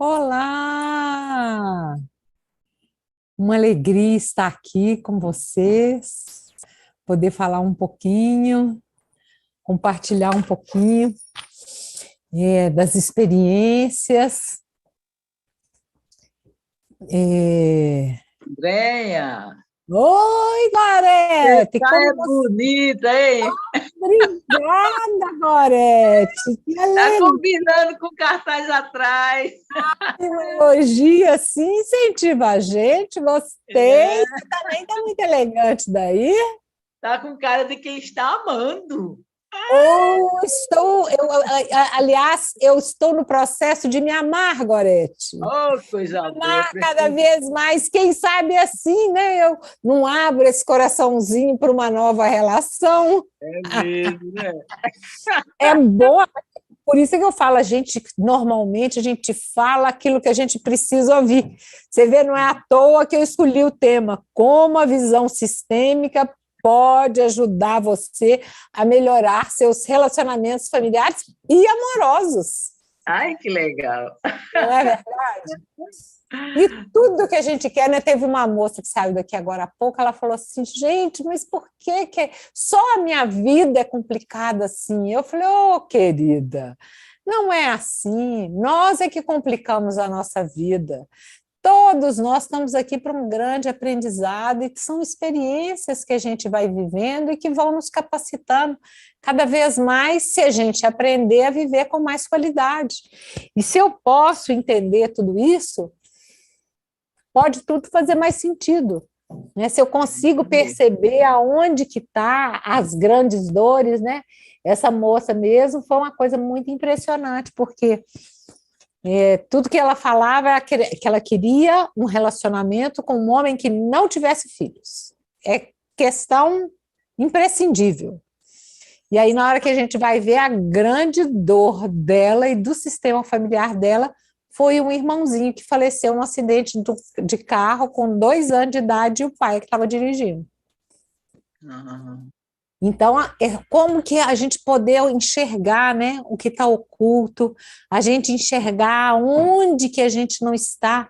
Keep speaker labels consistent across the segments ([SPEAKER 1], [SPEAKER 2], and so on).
[SPEAKER 1] Olá! Uma alegria estar aqui com vocês, poder falar um pouquinho, compartilhar um pouquinho das experiências. É.
[SPEAKER 2] Andréia,
[SPEAKER 1] Oi,
[SPEAKER 2] você
[SPEAKER 1] Gorete!
[SPEAKER 2] tá
[SPEAKER 1] Como
[SPEAKER 2] é
[SPEAKER 1] você...
[SPEAKER 2] bonita, hein?
[SPEAKER 1] Obrigada, Gorete! Que
[SPEAKER 2] Tá
[SPEAKER 1] alegria!
[SPEAKER 2] combinando com o cartaz atrás.
[SPEAKER 1] Um elogio assim incentiva a gente. Gostei!
[SPEAKER 2] É,
[SPEAKER 1] Você também está muito elegante daí.
[SPEAKER 2] tá com cara de quem está amando.
[SPEAKER 1] Aliás, eu estou no processo de me amar, Gorete.
[SPEAKER 2] Oh, coisa boa,
[SPEAKER 1] Amar cada
[SPEAKER 2] preciso.
[SPEAKER 1] vez mais, quem sabe assim, né? Eu não abro esse coraçãozinho para uma nova relação.
[SPEAKER 2] É mesmo, né?
[SPEAKER 1] É boa, por isso que eu falo, normalmente a gente fala aquilo que a gente precisa ouvir. Você vê, não é à toa que eu escolhi o tema, como a visão sistêmica pode ajudar você a melhorar seus relacionamentos familiares e amorosos.
[SPEAKER 2] Ai, que legal.
[SPEAKER 1] Não é verdade? E tudo que a gente quer, né? Teve uma moça que saiu daqui agora há pouco, ela falou assim, gente, mas por que só a minha vida é complicada assim? Eu falei, ô, querida, não é assim. Nós é que complicamos a nossa vida. Todos nós estamos aqui para um grande aprendizado e que são experiências que a gente vai vivendo e que vão nos capacitando cada vez mais se a gente aprender a viver com mais qualidade. E se eu posso entender tudo isso, pode tudo fazer mais sentido. Né? Se eu consigo perceber aonde que está as grandes dores, né? Essa moça mesmo foi uma coisa muito impressionante, porque tudo que ela falava era que ela queria um relacionamento com um homem que não tivesse filhos. É questão imprescindível. E aí, na hora que a gente vai ver a grande dor dela e do sistema familiar dela, foi um irmãozinho que faleceu num acidente de carro com 2 anos de idade e o pai que estava dirigindo.
[SPEAKER 2] Uhum.
[SPEAKER 1] Então, é como que a gente poder enxergar, né, o que está oculto, a gente enxergar onde que a gente não está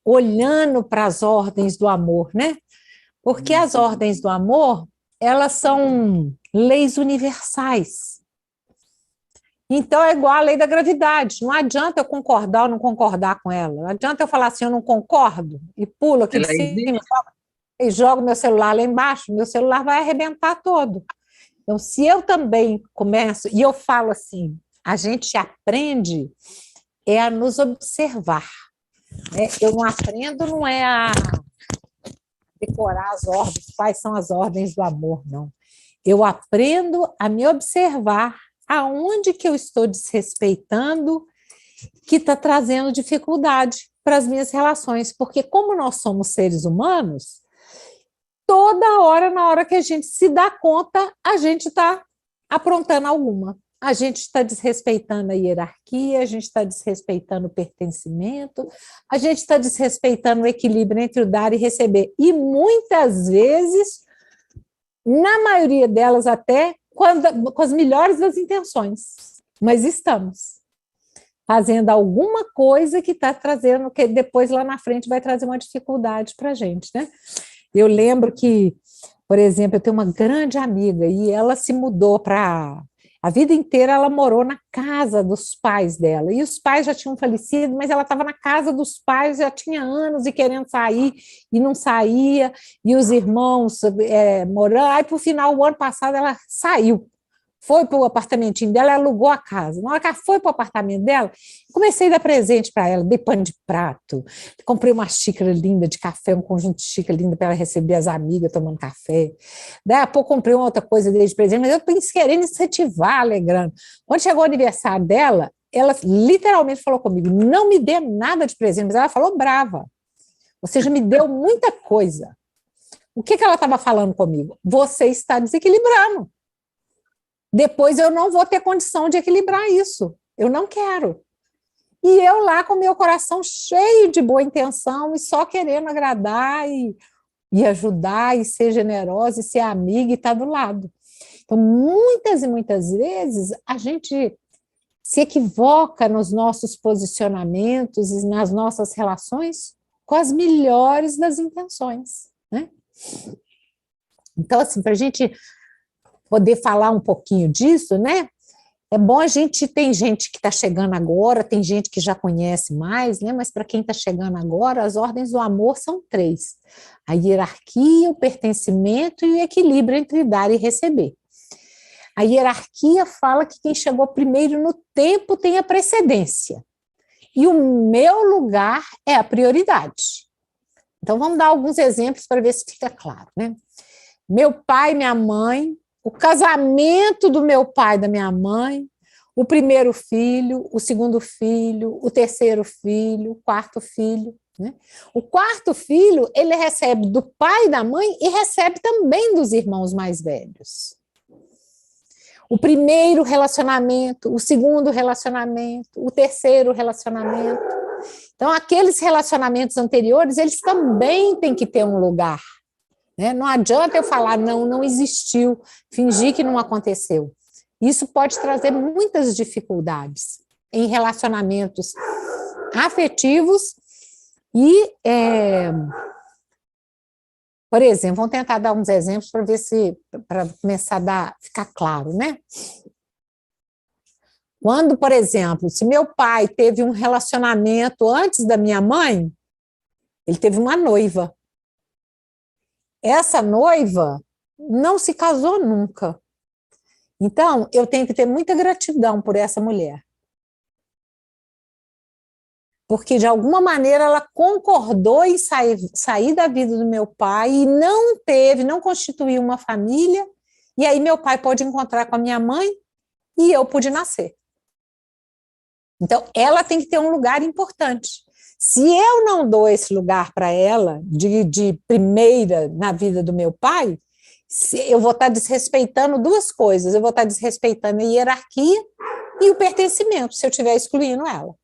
[SPEAKER 1] olhando para as ordens do amor, né? Porque as ordens do amor, elas são leis universais. Então, é igual a lei da gravidade. Não adianta eu concordar ou não concordar com ela. Não adianta eu falar assim, eu não concordo, e pulo aqui de
[SPEAKER 2] Ela
[SPEAKER 1] cima
[SPEAKER 2] existe?
[SPEAKER 1] e jogo meu celular lá embaixo, meu celular vai arrebentar todo. Então, se eu também começo, e eu falo assim, a gente aprende a nos observar. Né? Eu não aprendo, não é a decorar as ordens, quais são as ordens do amor, não. Eu aprendo a me observar aonde que eu estou desrespeitando, que está trazendo dificuldade para as minhas relações, porque como nós somos seres humanos, toda hora, na hora que a gente se dá conta, a gente está aprontando alguma. A gente está desrespeitando a hierarquia, a gente está desrespeitando o pertencimento, a gente está desrespeitando o equilíbrio entre o dar e receber. E muitas vezes, na maioria delas até, com as melhores das intenções, mas estamos fazendo alguma coisa que está trazendo, que depois lá na frente vai trazer uma dificuldade para a gente, né? Eu lembro que, por exemplo, eu tenho uma grande amiga e ela se mudou para... A vida inteira ela morou na casa dos pais dela. E os pais já tinham falecido, mas ela estava na casa dos pais, já tinha anos e querendo sair e não saía. E os irmãos morando. Aí, por final, o ano passado, ela saiu. Foi para o apartamentinho dela, alugou a casa. Na hora que ela foi para o apartamento dela, comecei a dar presente para ela, dei pano de prato, comprei uma xícara linda de café, um conjunto de xícara linda para ela receber as amigas tomando café. Daí a pouco comprei uma outra coisa dele de presente, mas eu estou querendo incentivar, alegrando. Quando chegou o aniversário dela, ela literalmente falou comigo, não me dê nada de presente, mas ela falou brava. Ou seja, me deu muita coisa. O que ela estava falando comigo? Você está desequilibrando. Depois eu não vou ter condição de equilibrar isso. Eu não quero. E eu lá com meu coração cheio de boa intenção e só querendo agradar e ajudar e ser generosa e ser amiga e estar do lado. Então, muitas e muitas vezes, a gente se equivoca nos nossos posicionamentos e nas nossas relações com as melhores das intenções, né? Então, assim, para a gente poder falar um pouquinho disso, né? É bom tem gente que está chegando agora, tem gente que já conhece mais, né? Mas para quem está chegando agora, as ordens do amor são 3: a hierarquia, o pertencimento e o equilíbrio entre dar e receber. A hierarquia fala que quem chegou primeiro no tempo tem a precedência. E o meu lugar é a prioridade. Então, vamos dar alguns exemplos para ver se fica claro, né? Meu pai, minha mãe, o casamento do meu pai e da minha mãe, o primeiro filho, o segundo filho, o terceiro filho, o quarto filho, né? O quarto filho, ele recebe do pai e da mãe e recebe também dos irmãos mais velhos. O primeiro relacionamento, o segundo relacionamento, o terceiro relacionamento. Então, aqueles relacionamentos anteriores, eles também têm que ter um lugar. Né? Não adianta eu falar, não existiu, fingir que não aconteceu. Isso pode trazer muitas dificuldades em relacionamentos afetivos e, por exemplo, vamos tentar dar uns exemplos para ver se, para começar a ficar claro, né? Quando, por exemplo, se meu pai teve um relacionamento antes da minha mãe, ele teve uma noiva. Essa noiva não se casou nunca. Então, eu tenho que ter muita gratidão por essa mulher. Porque, de alguma maneira, ela concordou em sair da vida do meu pai e não constituiu uma família, e aí meu pai pode encontrar com a minha mãe e eu pude nascer. Então, ela tem que ter um lugar importante. Se eu não dou esse lugar para ela, de primeira na vida do meu pai, eu vou estar desrespeitando 2 coisas. Eu vou estar desrespeitando a hierarquia e o pertencimento, se eu estiver excluindo ela.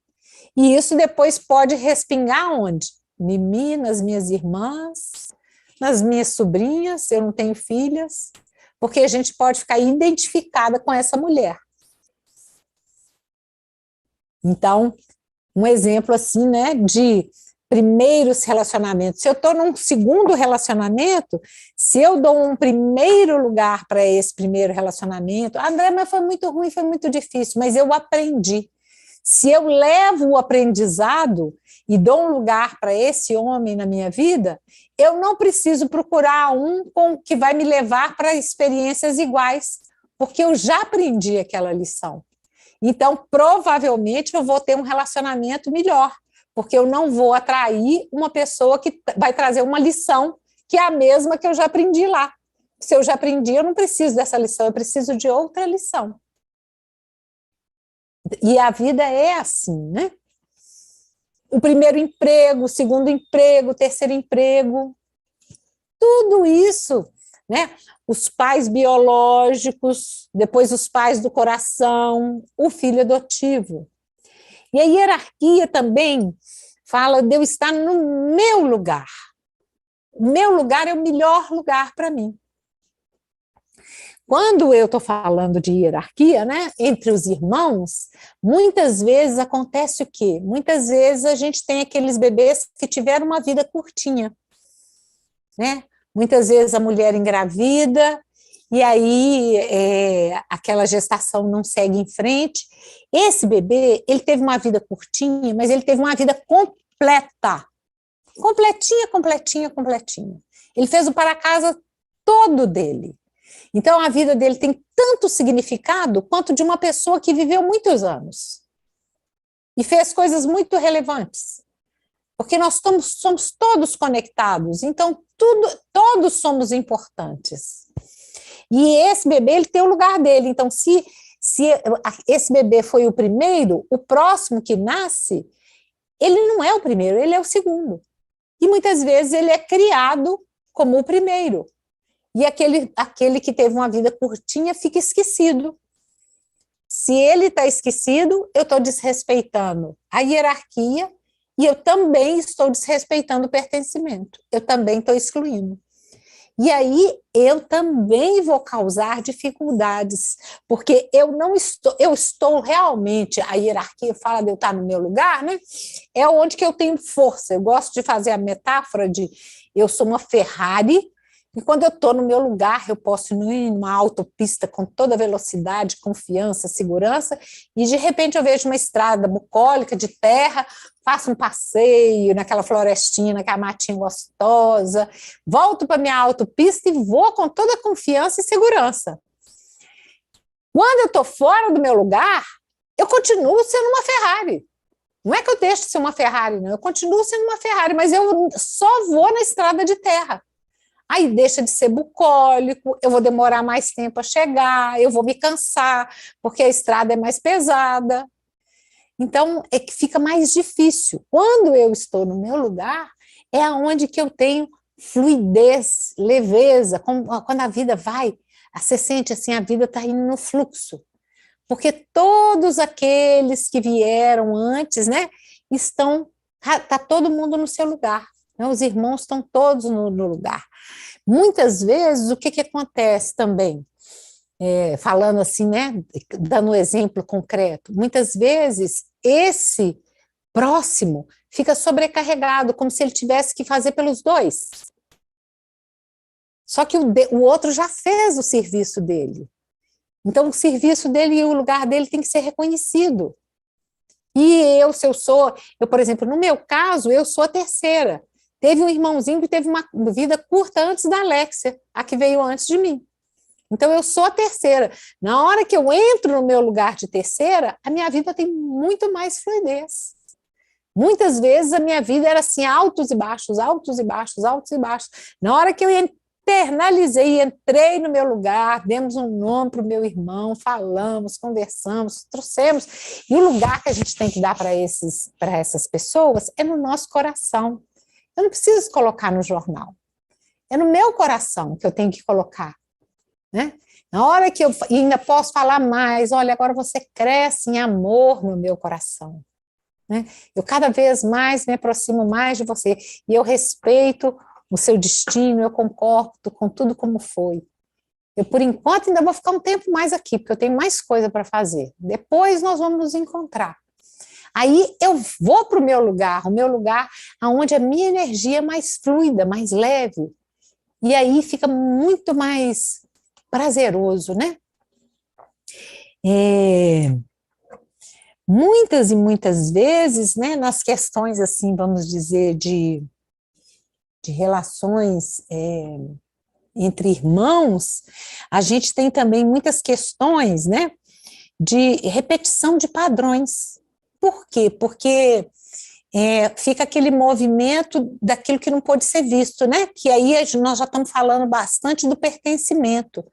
[SPEAKER 1] E isso depois pode respingar onde? Em mim, nas minhas irmãs, nas minhas sobrinhas, eu não tenho filhas, porque a gente pode ficar identificada com essa mulher. Então, um exemplo assim, né, de primeiros relacionamentos. Se eu estou num segundo relacionamento, se eu dou um primeiro lugar para esse primeiro relacionamento, André, mas foi muito ruim, foi muito difícil, mas eu aprendi. Se eu levo o aprendizado e dou um lugar para esse homem na minha vida, eu não preciso procurar que vai me levar para experiências iguais, porque eu já aprendi aquela lição. Então, provavelmente, eu vou ter um relacionamento melhor, porque eu não vou atrair uma pessoa que vai trazer uma lição que é a mesma que eu já aprendi lá. Se eu já aprendi, eu não preciso dessa lição, eu preciso de outra lição. E a vida é assim, né? O primeiro emprego, o segundo emprego, o terceiro emprego, tudo isso, né? Os pais biológicos, depois os pais do coração, o filho adotivo. E a hierarquia também fala de eu estar no meu lugar. O meu lugar é o melhor lugar para mim. Quando eu estou falando de hierarquia, né, entre os irmãos, muitas vezes acontece o quê? Muitas vezes a gente tem aqueles bebês que tiveram uma vida curtinha, né? Muitas vezes a mulher engravida, e aí aquela gestação não segue em frente. Esse bebê, ele teve uma vida curtinha, mas ele teve uma vida completa. Completinha, completinha, completinha. Ele fez o para casa todo dele. Então, a vida dele tem tanto significado quanto de uma pessoa que viveu muitos anos e fez coisas muito relevantes. Porque nós somos todos conectados, então todos somos importantes. E esse bebê, ele tem o lugar dele. Então, se esse bebê foi o primeiro, o próximo que nasce, ele não é o primeiro, ele é o segundo. E muitas vezes ele é criado como o primeiro. E aquele que teve uma vida curtinha fica esquecido. Se ele está esquecido, eu estou desrespeitando a hierarquia e eu também estou desrespeitando o pertencimento. Eu também estou excluindo. E aí eu também vou causar dificuldades, porque eu estou realmente, a hierarquia fala de eu estar no meu lugar, né? É onde que eu tenho força. Eu gosto de fazer a metáfora de eu sou uma Ferrari, e quando eu estou no meu lugar, eu posso ir numa autopista com toda velocidade, confiança, segurança, e de repente eu vejo uma estrada bucólica de terra, faço um passeio naquela florestinha, naquela matinha gostosa, volto para minha autopista e vou com toda a confiança e segurança. Quando eu estou fora do meu lugar, eu continuo sendo uma Ferrari. Não é que eu deixo de ser uma Ferrari, não. Eu continuo sendo uma Ferrari, mas eu só vou na estrada de terra. Aí deixa de ser bucólico, eu vou demorar mais tempo a chegar, eu vou me cansar, porque a estrada é mais pesada. Então, é que fica mais difícil. Quando eu estou no meu lugar, é onde que eu tenho fluidez, leveza, quando a vida vai, você sente assim, a vida está indo no fluxo. Porque todos aqueles que vieram antes, né, tá todo mundo no seu lugar. Né, os irmãos estão todos no lugar. Muitas vezes, o que acontece também? Falando assim, né, dando um exemplo concreto, muitas vezes esse próximo fica sobrecarregado, como se ele tivesse que fazer pelos dois. Só que o outro já fez o serviço dele. Então, o serviço dele e o lugar dele tem que ser reconhecido. E por exemplo, no meu caso, eu sou a terceira. Teve um irmãozinho que teve uma vida curta antes da Alexia, a que veio antes de mim. Então, eu sou a terceira. Na hora que eu entro no meu lugar de terceira, a minha vida tem muito mais fluidez. Muitas vezes a minha vida era assim, altos e baixos, altos e baixos, altos e baixos. Na hora que eu internalizei, entrei no meu lugar, demos um nome para o meu irmão, falamos, conversamos, trouxemos. E o lugar que a gente tem que dar para essas pessoas é no nosso coração. Eu não preciso colocar no jornal. É no meu coração que eu tenho que colocar. Né? Na hora que eu ainda posso falar mais, olha, agora você cresce em amor no meu coração. Né? Eu cada vez mais me aproximo mais de você e eu respeito o seu destino, eu concordo com tudo como foi. Eu, por enquanto, ainda vou ficar um tempo mais aqui, porque eu tenho mais coisa para fazer. Depois nós vamos nos encontrar. Aí eu vou para o meu lugar onde a minha energia é mais fluida, mais leve. E aí fica muito mais prazeroso, né? Muitas e muitas vezes, né, nas questões, assim, vamos dizer, de relações entre irmãos, a gente tem também muitas questões, né, de repetição de padrões. Por quê? Porque fica aquele movimento daquilo que não pode ser visto, né? Que aí nós já estamos falando bastante do pertencimento.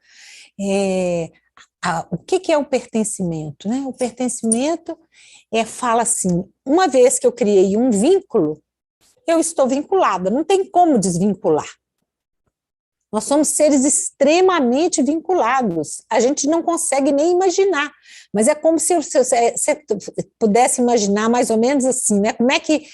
[SPEAKER 1] O que é o pertencimento? Né? O pertencimento fala assim, uma vez que eu criei um vínculo, eu estou vinculada, não tem como desvincular. Nós somos seres extremamente vinculados, a gente não consegue nem imaginar, mas é como se você pudesse imaginar mais ou menos assim, né? Como é que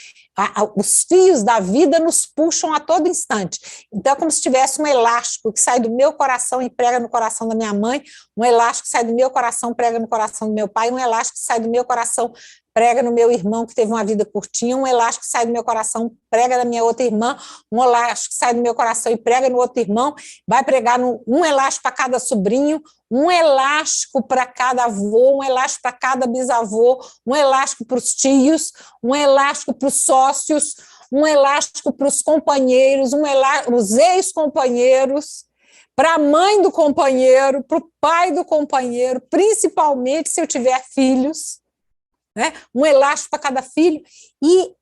[SPEAKER 1] os fios da vida nos puxam a todo instante. Então, é como se tivesse um elástico que sai do meu coração e prega no coração da minha mãe, um elástico que sai do meu coração, prega no coração do meu pai, um elástico que sai do meu coração, prega no meu irmão que teve uma vida curtinha, um elástico que sai do meu coração, prega na minha outra irmã, um elástico que sai do meu coração e prega no outro irmão, vai pregar um elástico para cada sobrinho, um elástico para cada avô, um elástico para cada bisavô, um elástico para os tios, um elástico para os sócios, um elástico para os companheiros, os ex-companheiros, para a mãe do companheiro, para o pai do companheiro, principalmente se eu tiver filhos, né? Um elástico para cada filho, e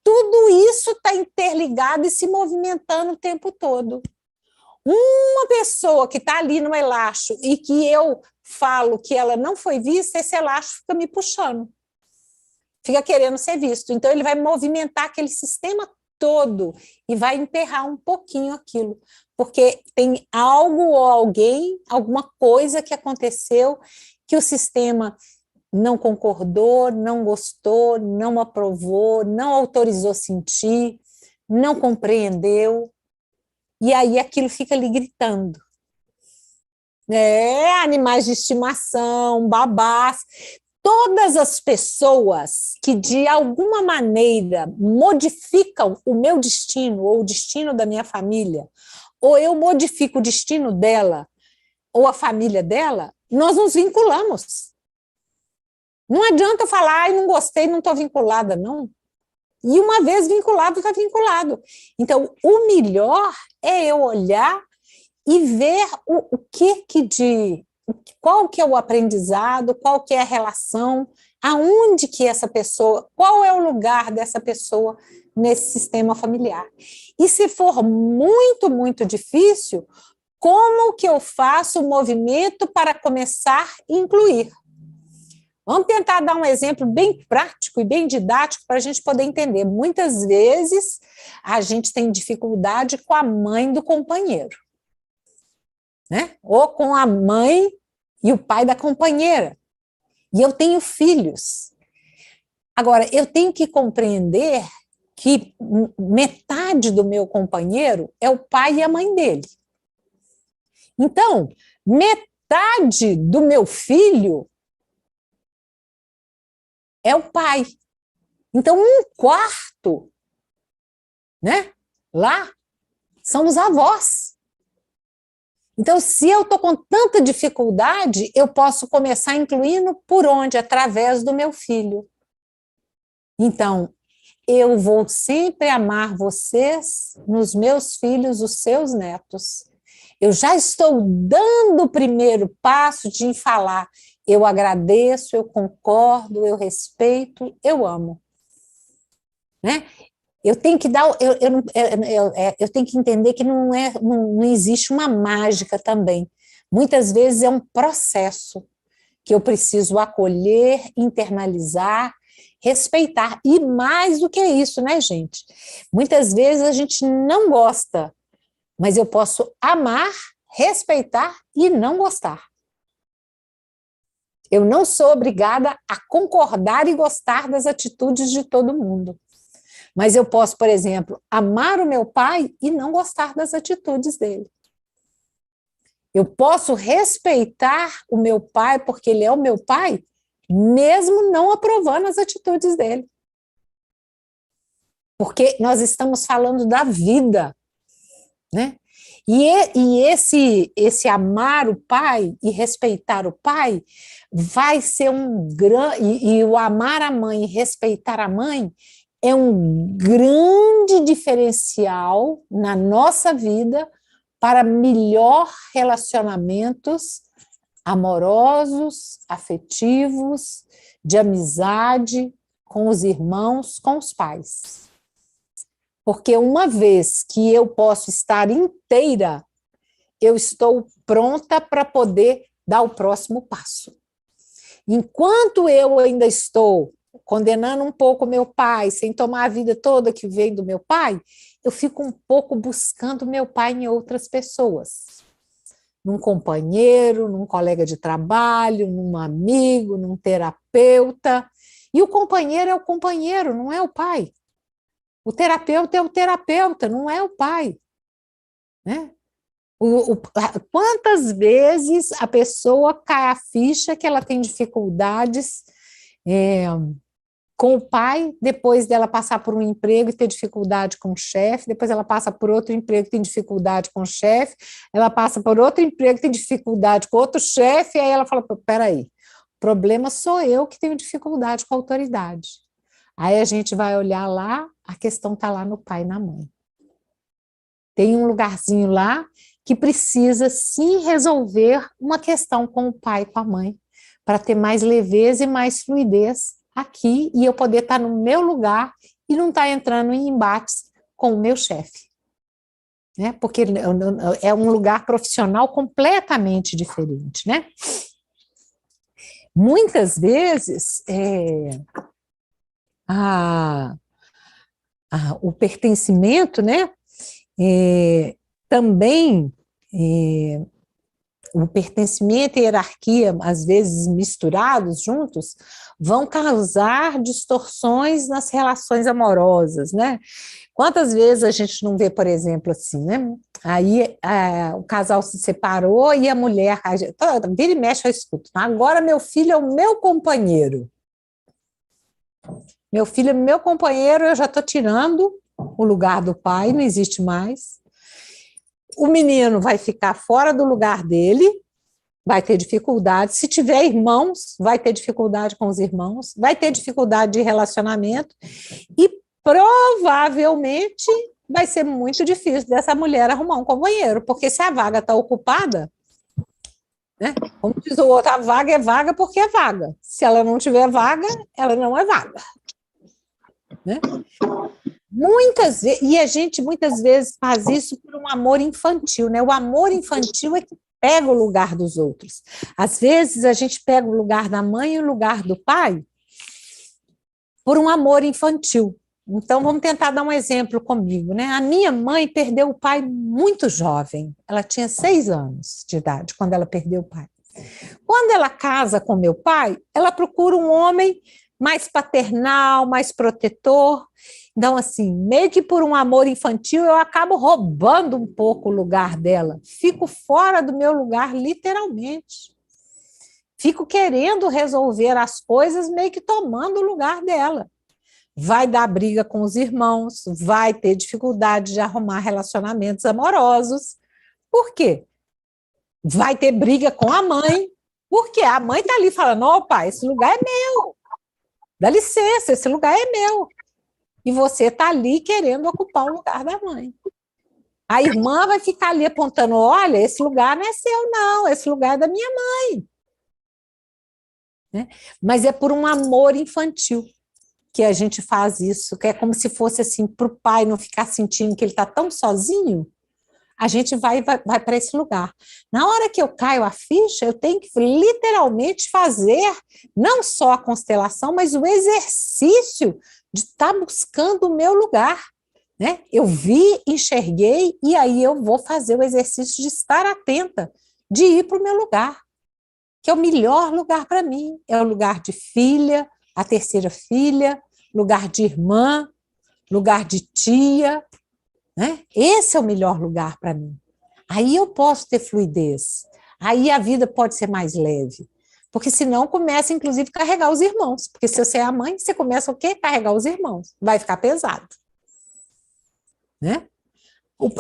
[SPEAKER 1] tudo isso está interligado e se movimentando o tempo todo. Uma pessoa que está ali no elástico e que eu falo que ela não foi vista, esse elástico fica me puxando, fica querendo ser visto. Então, ele vai movimentar aquele sistema todo e vai enterrar um pouquinho aquilo, porque tem algo ou alguém, alguma coisa que aconteceu que o sistema não concordou, não gostou, não aprovou, não autorizou sentir, não compreendeu. e aí aquilo fica ali gritando. Animais de estimação, babás, todas as pessoas que de alguma maneira modificam o meu destino ou o destino da minha família, ou eu modifico o destino dela ou a família dela, nós nos vinculamos. Não adianta falar, ai, não gostei, não estou vinculada, não. E uma vez vinculado, está vinculado. Então, o melhor é eu olhar e ver qual que é o aprendizado, qual que é a relação, aonde que essa pessoa, qual é o lugar dessa pessoa nesse sistema familiar. E se for muito, muito difícil, como que eu faço o movimento para começar a incluir? Vamos tentar dar um exemplo bem prático e bem didático para a gente poder entender. Muitas vezes a gente tem dificuldade com a mãe do companheiro, né? Ou com a mãe e o pai da companheira. E eu tenho filhos. Agora, eu tenho que compreender que metade do meu companheiro é o pai e a mãe dele. Então, metade do meu filho é o pai. Então, um quarto, né, lá, são os avós. Então, se eu estou com tanta dificuldade, eu posso começar incluindo por onde? Através do meu filho. Então, eu vou sempre amar vocês, nos meus filhos, os seus netos. Eu já estou dando o primeiro passo de falar, eu agradeço, eu concordo, eu respeito, eu amo. Né? Eu tenho que dar, eu tenho que entender que não existe uma mágica também. Muitas vezes é um processo que eu preciso acolher, internalizar, respeitar. E mais do que isso, né, gente? Muitas vezes a gente não gosta, mas eu posso amar, respeitar e não gostar. Eu não sou obrigada a concordar e gostar das atitudes de todo mundo. Mas eu posso, por exemplo, amar o meu pai e não gostar das atitudes dele. Eu posso respeitar o meu pai porque ele é o meu pai, mesmo não aprovando as atitudes dele. Porque nós estamos falando da vida, né? E esse amar o pai e respeitar o pai vai ser um grande... E o amar a mãe e respeitar a mãe é um grande diferencial na nossa vida para melhor relacionamentos amorosos, afetivos, de amizade com os irmãos, com os pais. Porque uma vez que eu posso estar inteira, eu estou pronta para poder dar o próximo passo. Enquanto eu ainda estou condenando um pouco meu pai, sem tomar a vida toda que vem do meu pai, eu fico um pouco buscando meu pai em outras pessoas. Num companheiro, num colega de trabalho, num amigo, num terapeuta. E o companheiro é o companheiro, não é o pai. O terapeuta é o terapeuta, não é o pai. Né? Quantas vezes a pessoa cai a ficha que ela tem dificuldades com o pai, depois dela passar por um emprego e ter dificuldade com o chefe, depois ela passa por outro emprego e tem dificuldade com o chefe, ela passa por outro emprego e tem dificuldade com outro chefe, e aí ela fala, peraí, o problema sou eu que tenho dificuldade com a autoridade. Aí a gente vai olhar lá, a questão está lá no pai e na mãe. Tem um lugarzinho lá que precisa sim resolver uma questão com o pai e com a mãe, para ter mais leveza e mais fluidez aqui, e eu poder estar no meu lugar e não estar entrando em embates com o meu chefe. Né? Porque é um lugar profissional completamente diferente. Né? Muitas vezes, o pertencimento, né? Também o pertencimento e hierarquia, às vezes misturados juntos, vão causar distorções nas relações amorosas, né? Quantas vezes a gente não vê, por exemplo, assim, né? Aí o casal se separou e a mulher, vira e mexe, eu escuto. Agora meu filho é o meu companheiro. Meu filho é meu companheiro, eu já estou tirando o lugar do pai, não existe mais. O menino vai ficar fora do lugar dele, vai ter dificuldade. Se tiver irmãos, vai ter dificuldade com os irmãos, vai ter dificuldade de relacionamento e provavelmente vai ser muito difícil dessa mulher arrumar um companheiro, porque se a vaga está ocupada, né? Como diz o outro, a vaga é vaga porque é vaga. Se ela não tiver vaga, ela não é vaga. Né? Muitas vezes, e a gente muitas vezes faz isso por um amor infantil, né? O amor infantil é que pega o lugar dos outros. Às vezes a gente pega o lugar da mãe e o lugar do pai por um amor infantil. Então vamos tentar dar um exemplo comigo, né? A minha mãe perdeu o pai muito jovem. Ela tinha 6 anos de idade quando ela perdeu o pai. Quando ela casa com meu pai, ela procura um homem mais paternal, mais protetor. Então, assim, meio que por um amor infantil, eu acabo roubando um pouco o lugar dela. Fico fora do meu lugar, literalmente. Fico querendo resolver as coisas, meio que tomando o lugar dela. Vai dar briga com os irmãos, vai ter dificuldade de arrumar relacionamentos amorosos. Por quê? Vai ter briga com a mãe, porque a mãe está ali falando, ó, pai, esse lugar é meu. Dá licença, esse lugar é meu. E você está ali querendo ocupar o lugar da mãe. A irmã vai ficar ali apontando, olha, esse lugar não é seu, não, esse lugar é da minha mãe. Né? Mas é por um amor infantil que a gente faz isso, que é como se fosse assim, para o pai não ficar sentindo que ele está tão sozinho, a gente vai para esse lugar. Na hora que eu caio a ficha, eu tenho que literalmente fazer não só a constelação, mas o exercício de estar buscando o meu lugar. Né? Eu vi, enxerguei, e aí eu vou fazer o exercício de estar atenta, de ir para o meu lugar, que é o melhor lugar para mim. É o lugar de filha, a terceira filha, lugar de irmã, lugar de tia, né? Esse é o melhor lugar para mim. Aí eu posso ter fluidez. Aí a vida pode ser mais leve. Porque senão começa, inclusive, a carregar os irmãos. Porque se você é a mãe, você começa o quê? Carregar os irmãos. Vai ficar pesado. Né?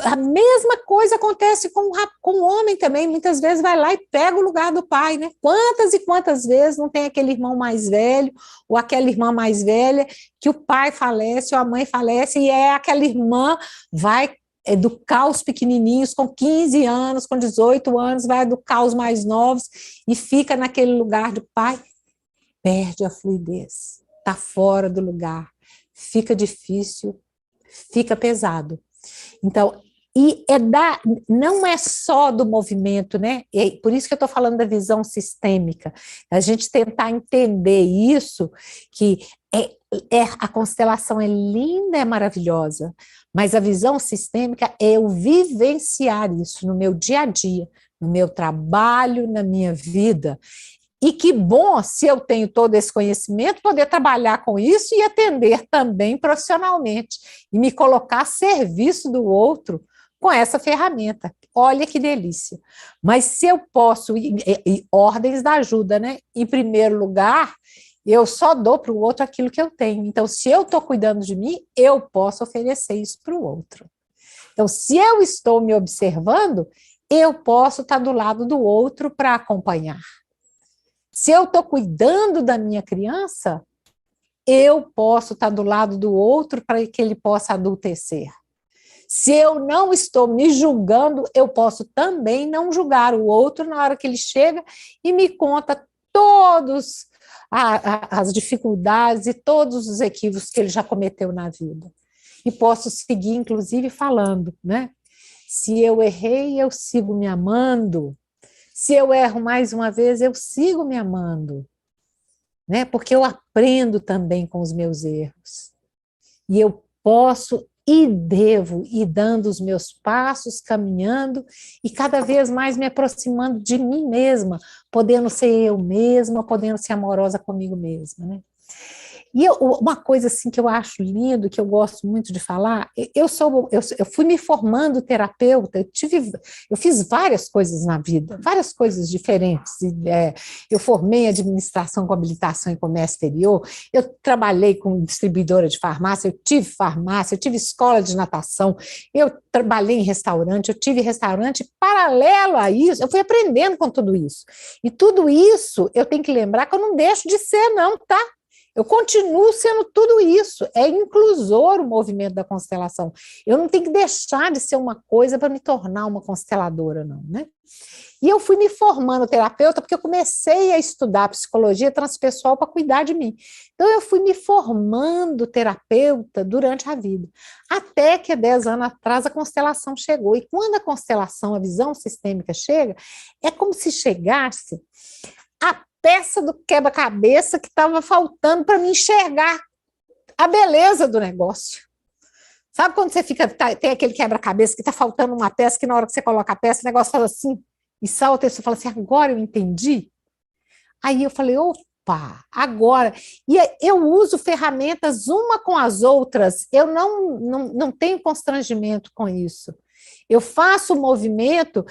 [SPEAKER 1] A mesma coisa acontece com o homem também. Muitas vezes vai lá e pega o lugar do pai. Né? Quantas e quantas vezes não tem aquele irmão mais velho ou aquela irmã mais velha que o pai falece ou a mãe falece e é aquela irmã vai educar os pequenininhos com 15 anos, com 18 anos, vai educar os mais novos e fica naquele lugar do pai, perde a fluidez, está fora do lugar, fica difícil, fica pesado. Então, não é só do movimento, né? É por isso que eu estou falando da visão sistêmica, a gente tentar entender isso, que a constelação é linda, é maravilhosa, mas a visão sistêmica é eu vivenciar isso no meu dia a dia, no meu trabalho, na minha vida. E que bom, se eu tenho todo esse conhecimento, poder trabalhar com isso e atender também profissionalmente, e me colocar a serviço do outro com essa ferramenta. Olha que delícia. Mas se eu posso, e ordens da ajuda, né? Em primeiro lugar, eu só dou para o outro aquilo que eu tenho. Então, se eu estou cuidando de mim, eu posso oferecer isso para o outro. Então, se eu estou me observando, eu posso estar do lado do outro para acompanhar. Se eu estou cuidando da minha criança, eu posso estar do lado do outro para que ele possa adultecer. Se eu não estou me julgando, eu posso também não julgar o outro na hora que ele chega e me conta todas as dificuldades e todos os equívocos que ele já cometeu na vida. E posso seguir, inclusive, falando, né? Se eu errei, eu sigo me amando. Se eu erro mais uma vez, eu sigo me amando. Né? Porque eu aprendo também com os meus erros. E eu posso e devo ir dando os meus passos, caminhando e cada vez mais me aproximando de mim mesma, podendo ser eu mesma, podendo ser amorosa comigo mesma, né? E uma coisa assim que eu acho lindo, que eu gosto muito de falar, eu fui me formando terapeuta, eu fiz várias coisas na vida, várias coisas diferentes. Eu formei administração com habilitação em comércio exterior, eu trabalhei com distribuidora de farmácia, eu tive escola de natação, eu trabalhei em restaurante, eu tive restaurante paralelo a isso, eu fui aprendendo com tudo isso. E tudo isso eu tenho que lembrar que eu não deixo de ser, não, tá? Eu continuo sendo tudo isso, é inclusor o movimento da constelação. Eu não tenho que deixar de ser uma coisa para me tornar uma consteladora, não, né? E eu fui me formando terapeuta porque eu comecei a estudar psicologia transpessoal para cuidar de mim. Então eu fui me formando terapeuta durante a vida, até que há 10 anos atrás a constelação chegou. E quando a constelação, a visão sistêmica chega, é como se chegasse a peça do quebra-cabeça que estava faltando para me enxergar a beleza do negócio. Sabe quando você tem aquele quebra-cabeça que está faltando uma peça, que na hora que você coloca a peça, o negócio faz assim, e salta, e você fala assim, agora eu entendi? Aí eu falei, opa, agora. E eu uso ferramentas uma com as outras, eu não tenho constrangimento com isso. Eu faço o movimento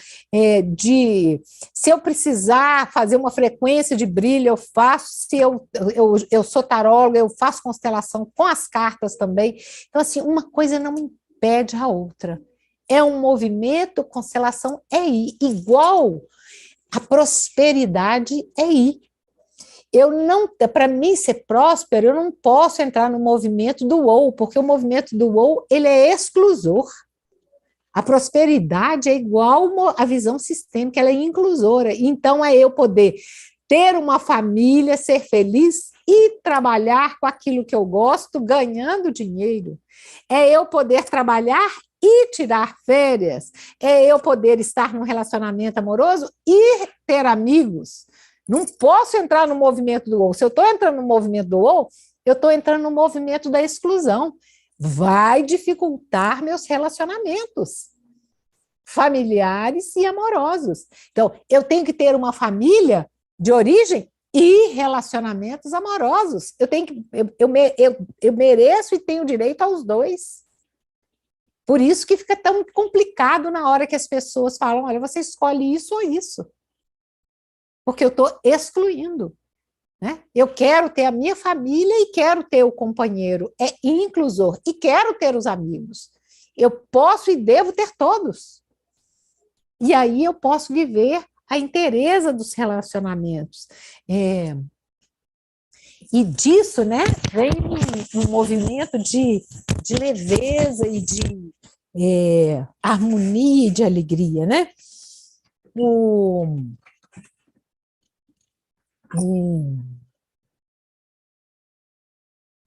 [SPEAKER 1] se eu precisar fazer uma frequência de brilho, eu faço, se eu sou taróloga, eu faço constelação com as cartas também. Então, assim, uma coisa não impede a outra. É um movimento, constelação é ir, igual a prosperidade é ir. Para mim ser próspero, eu não posso entrar no movimento do ou, porque o movimento do ou, ele é exclusor. A prosperidade é igual a visão sistêmica, ela é inclusora. Então, é eu poder ter uma família, ser feliz e trabalhar com aquilo que eu gosto, ganhando dinheiro. É eu poder trabalhar e tirar férias. É eu poder estar num relacionamento amoroso e ter amigos. Não posso entrar no movimento do ou. Se eu estou entrando no movimento do ou, eu estou entrando no movimento da exclusão. Vai dificultar meus relacionamentos familiares e amorosos. Então, eu tenho que ter uma família de origem e relacionamentos amorosos. Eu mereço e tenho direito aos dois. Por isso que fica tão complicado na hora que as pessoas falam, olha, você escolhe isso ou isso. Porque eu estou excluindo. Né? Eu quero ter a minha família e quero ter o companheiro, é inclusor, e quero ter os amigos. Eu posso e devo ter todos. E aí eu posso viver a inteireza dos relacionamentos. E disso, né, vem um movimento de leveza e de harmonia e de alegria, né?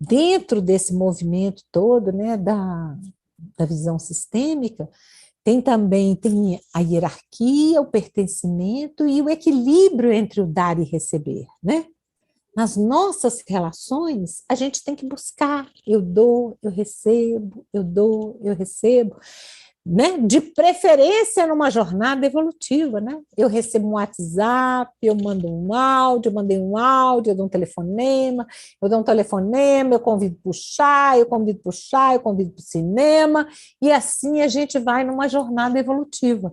[SPEAKER 1] Dentro desse movimento todo, né, da visão sistêmica, tem a hierarquia, o pertencimento e o equilíbrio entre o dar e receber, né? Nas nossas relações, a gente tem que buscar, eu dou, eu recebo, eu dou, eu recebo, né? De preferência numa jornada evolutiva, né? Eu recebo um WhatsApp, eu mando um áudio, eu mandei um áudio, eu dou um telefonema, eu convido para o chá, eu convido para o chá, eu convido para o cinema, e assim a gente vai numa jornada evolutiva.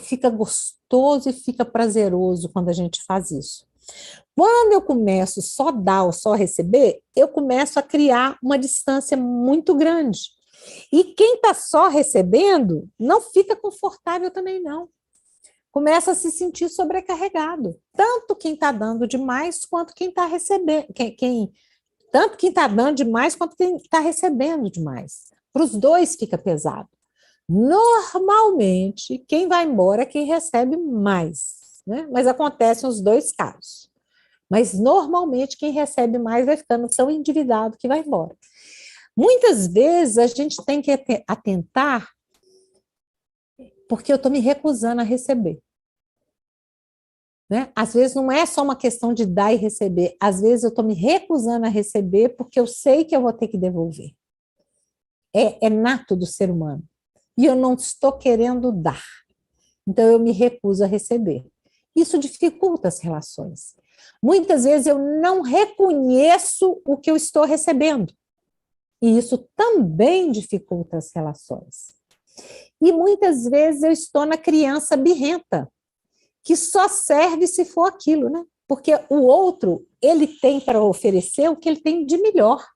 [SPEAKER 1] Fica gostoso e fica prazeroso quando a gente faz isso. Quando eu começo só dar ou só receber, eu começo a criar uma distância muito grande. E quem está só recebendo não fica confortável também, não. Começa a se sentir sobrecarregado. Tanto quem está dando demais, quanto quem está recebendo. Tanto quem está dando demais, quanto quem está recebendo demais. Para os dois fica pesado. Normalmente, quem vai embora é quem recebe mais, né? Mas acontecem os dois casos. Mas, normalmente, quem recebe mais vai ficando tão endividado que vai embora. Muitas vezes a gente tem que atentar porque eu estou me recusando a receber. Né? Às vezes não é só uma questão de dar e receber, às vezes eu estou me recusando a receber porque eu sei que eu vou ter que devolver. é nato do ser humano. E eu não estou querendo dar. Então, eu me recuso a receber. Isso dificulta as relações. Muitas vezes eu não reconheço o que eu estou recebendo. E isso também dificulta as relações. E muitas vezes eu estou na criança birrenta, que só serve se for aquilo, né? Porque o outro, ele tem para oferecer o que ele tem de melhor.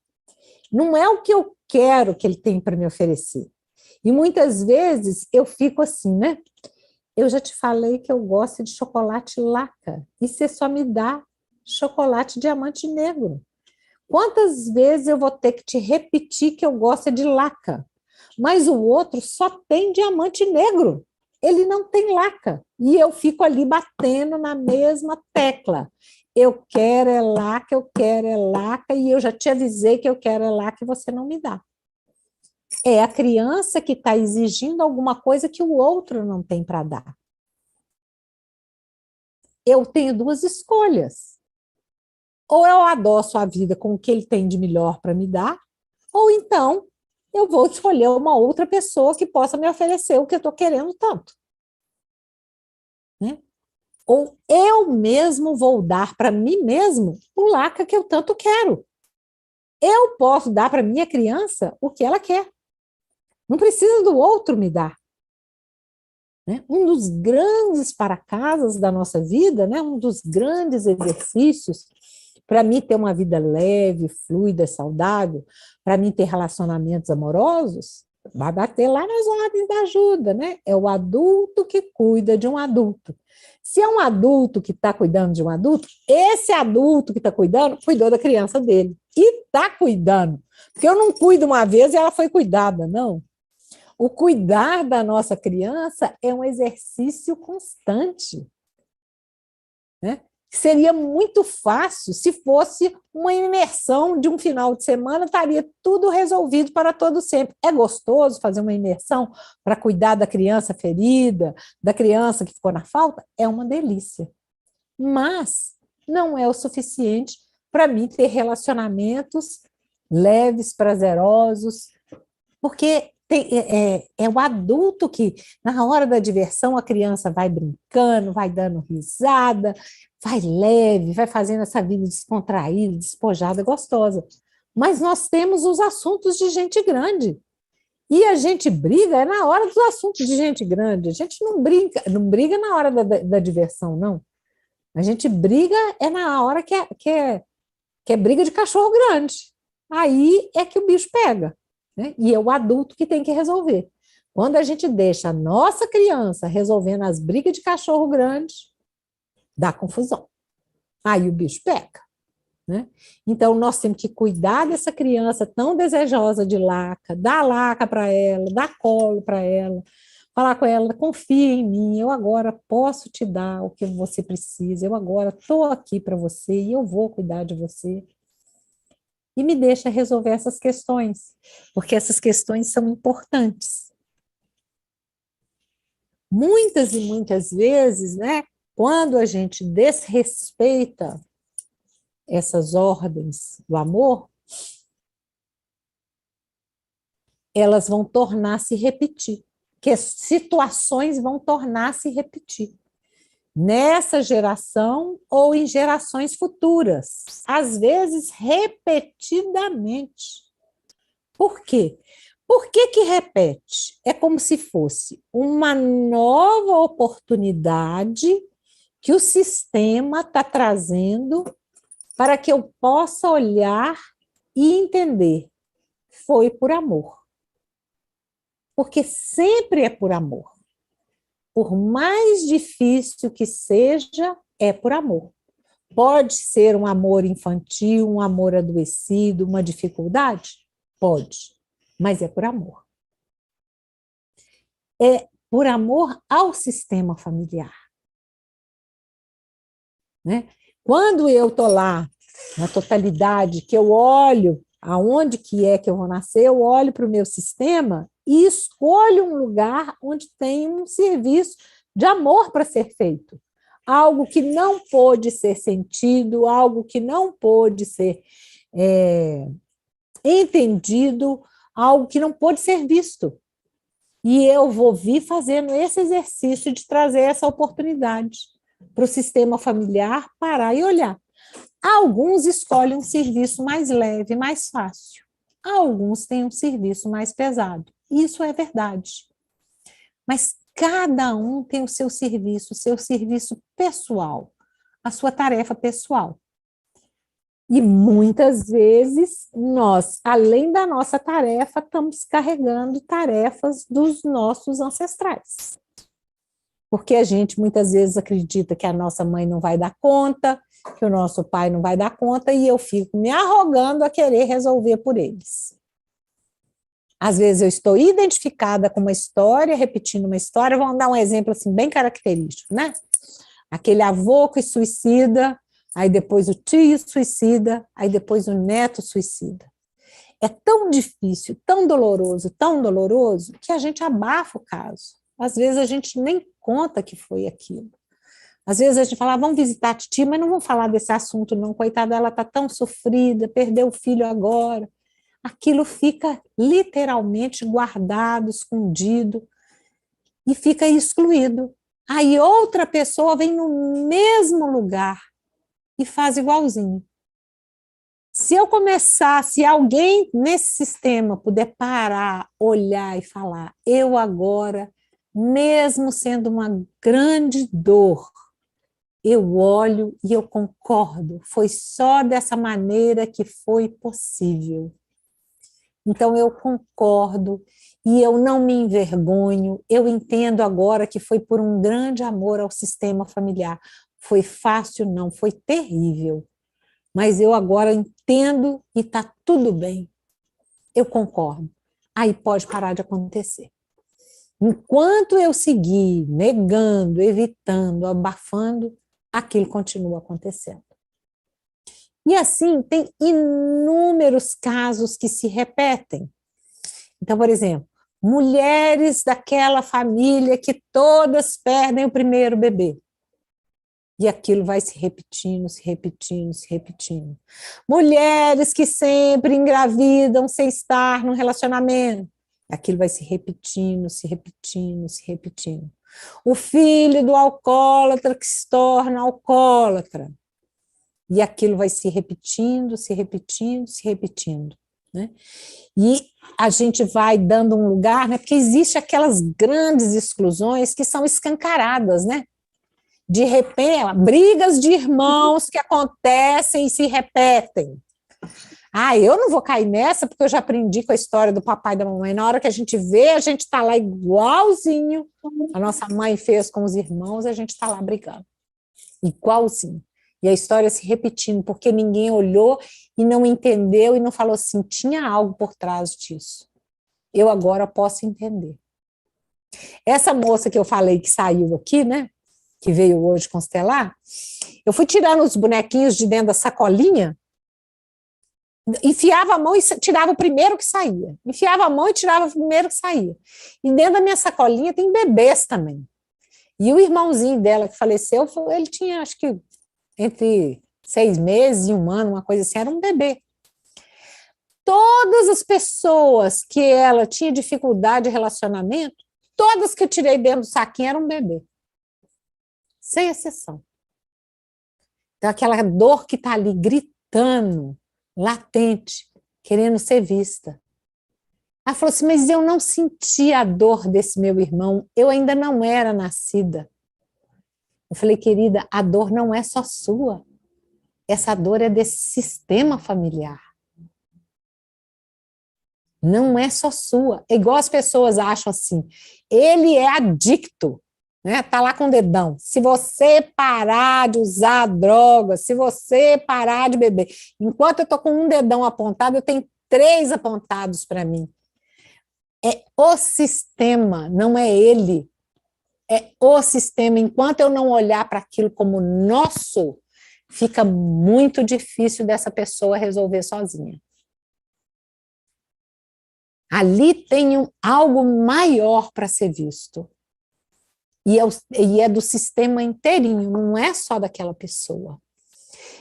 [SPEAKER 1] Não é o que eu quero que ele tem para me oferecer. E muitas vezes eu fico assim, né? Eu já te falei que eu gosto de chocolate Laca, e você só me dá chocolate diamante negro. Quantas vezes eu vou ter que te repetir que eu gosto de Laca? Mas o outro só tem diamante negro. Ele não tem Laca. E eu fico ali batendo na mesma tecla. Eu quero é Laca, eu quero é Laca, e eu já te avisei que eu quero é Laca e você não me dá. É a criança que está exigindo alguma coisa que o outro não tem para dar. Eu tenho duas escolhas. Ou eu adoço a vida com o que ele tem de melhor para me dar, ou então eu vou escolher uma outra pessoa que possa me oferecer o que eu estou querendo tanto. Né? Ou eu mesmo vou dar para mim mesmo o Laca que eu tanto quero. Eu posso dar para minha criança o que ela quer. Não precisa do outro me dar. Né? Um dos grandes para-casas da nossa vida, né? Um dos grandes exercícios para mim ter uma vida leve, fluida, saudável, para mim ter relacionamentos amorosos, vai bater lá nas ordens da ajuda, né? É o adulto que cuida de um adulto. Se é um adulto que está cuidando de um adulto, esse adulto que está cuidando, cuidou da criança dele. E está cuidando. Porque eu não cuido uma vez e ela foi cuidada, não. O cuidar da nossa criança é um exercício constante. Né? Seria muito fácil se fosse uma imersão de um final de semana, estaria tudo resolvido para todo sempre. É gostoso fazer uma imersão para cuidar da criança ferida, da criança que ficou na falta? É uma delícia. Mas não é o suficiente para mim ter relacionamentos leves, prazerosos, porque é o adulto que, na hora da diversão, a criança vai brincando, vai dando risada, vai leve, vai fazendo essa vida descontraída, despojada, gostosa. Mas nós temos os assuntos de gente grande. E a gente briga na hora dos assuntos de gente grande. A gente não briga na hora da diversão, não. A gente briga na hora que é briga de cachorro grande. Aí é que o bicho pega. Né? E é o adulto que tem que resolver. Quando a gente deixa a nossa criança resolvendo as brigas de cachorro grande, dá confusão. Aí o bicho pega. Né? Então, nós temos que cuidar dessa criança tão desejosa de Laca, dar Laca para ela, dar colo para ela, falar com ela, confia em mim, eu agora posso te dar o que você precisa, eu agora estou aqui para você e eu vou cuidar de você. E me deixa resolver essas questões, porque essas questões são importantes. Muitas e muitas vezes, né, quando a gente desrespeita essas ordens do amor, elas vão tornar-se repetir, que as situações vão tornar-se repetir. Nessa geração ou em gerações futuras, às vezes repetidamente. Por quê? Por que repete? É como se fosse uma nova oportunidade que o sistema está trazendo para que eu possa olhar e entender. Foi por amor. Porque sempre é por amor. Por mais difícil que seja, é por amor. Pode ser um amor infantil, um amor adoecido, uma dificuldade? Pode, mas é por amor. É por amor ao sistema familiar. Né? Quando eu estou lá, na totalidade, que eu olho aonde que é que eu vou nascer, eu olho para o meu sistema e escolho um lugar onde tem um serviço de amor para ser feito. Algo que não pôde ser sentido, algo que não pôde ser entendido, algo que não pôde ser visto. E eu vou vir fazendo esse exercício de trazer essa oportunidade para o sistema familiar parar e olhar. Alguns escolhem um serviço mais leve, mais fácil. Alguns têm um serviço mais pesado. Isso é verdade. Mas cada um tem o seu serviço pessoal, a sua tarefa pessoal. E muitas vezes nós, além da nossa tarefa, estamos carregando tarefas dos nossos ancestrais. Porque a gente muitas vezes acredita que a nossa mãe não vai dar conta, que o nosso pai não vai dar conta, e eu fico me arrogando a querer resolver por eles. Às vezes eu estou identificada com uma história, repetindo uma história, vamos dar um exemplo assim bem característico, né? Aquele avô que suicida, aí depois o tio suicida, aí depois o neto suicida. É tão difícil, tão doloroso, que a gente abafa o caso. Às vezes a gente nem conta que foi aquilo. Às vezes a gente fala, vamos visitar a titia, mas não vamos falar desse assunto não, coitada, ela está tão sofrida, perdeu o filho agora. Aquilo fica literalmente guardado, escondido, e fica excluído. Aí outra pessoa vem no mesmo lugar e faz igualzinho. Se alguém nesse sistema puder parar, olhar e falar, eu agora, mesmo sendo uma grande dor, eu olho e eu concordo, foi só dessa maneira que foi possível. Então eu concordo e eu não me envergonho, eu entendo agora que foi por um grande amor ao sistema familiar. Foi fácil, não, foi terrível. Mas eu agora entendo e está tudo bem. Eu concordo. Aí pode parar de acontecer. Enquanto eu seguir negando, evitando, abafando, aquilo continua acontecendo. E assim, tem inúmeros casos que se repetem. Então, por exemplo, mulheres daquela família que todas perdem o primeiro bebê. E aquilo vai se repetindo, se repetindo, se repetindo. Mulheres que sempre engravidam sem estar no relacionamento. Aquilo vai se repetindo, se repetindo, se repetindo. O filho do alcoólatra que se torna alcoólatra. E aquilo vai se repetindo, se repetindo, se repetindo. Né? E a gente vai dando um lugar, né? Porque existe aquelas grandes exclusões que são escancaradas, né? De repente, brigas de irmãos que acontecem e se repetem. Eu não vou cair nessa porque eu já aprendi com a história do papai e da mamãe. Na hora que a gente vê, a gente está lá igualzinho. A nossa mãe fez com os irmãos, a gente está lá brigando. Igualzinho. E a história se repetindo, porque ninguém olhou e não entendeu e não falou assim, tinha algo por trás disso. Eu agora posso entender. Essa moça que eu falei que saiu aqui, né? Que veio hoje constelar, eu fui tirando os bonequinhos de dentro da sacolinha, enfiava a mão e tirava o primeiro que saía. Enfiava a mão e tirava o primeiro que saía. E dentro da minha sacolinha tem bebês também. E o irmãozinho dela que faleceu, ele tinha, acho que, entre 6 meses e 1 ano, uma coisa assim, era um bebê. Todas as pessoas que ela tinha dificuldade de relacionamento, todas que eu tirei dentro do saquinho eram um bebê. Sem exceção. Então, aquela dor que está ali gritando, latente, querendo ser vista. Ela falou assim, mas eu não senti a dor desse meu irmão, eu ainda não era nascida. Eu falei, querida, a dor não é só sua, essa dor é desse sistema familiar. Não é só sua. É igual as pessoas acham assim, ele é adicto. Né? Tá lá com o dedão. Se você parar de usar droga, se você parar de beber, enquanto eu tô com um dedão apontado, eu tenho 3 apontados para mim. É o sistema, não é ele. É o sistema. Enquanto eu não olhar para aquilo como nosso, fica muito difícil dessa pessoa resolver sozinha. Ali tem algo maior para ser visto. E é do sistema inteirinho, não é só daquela pessoa.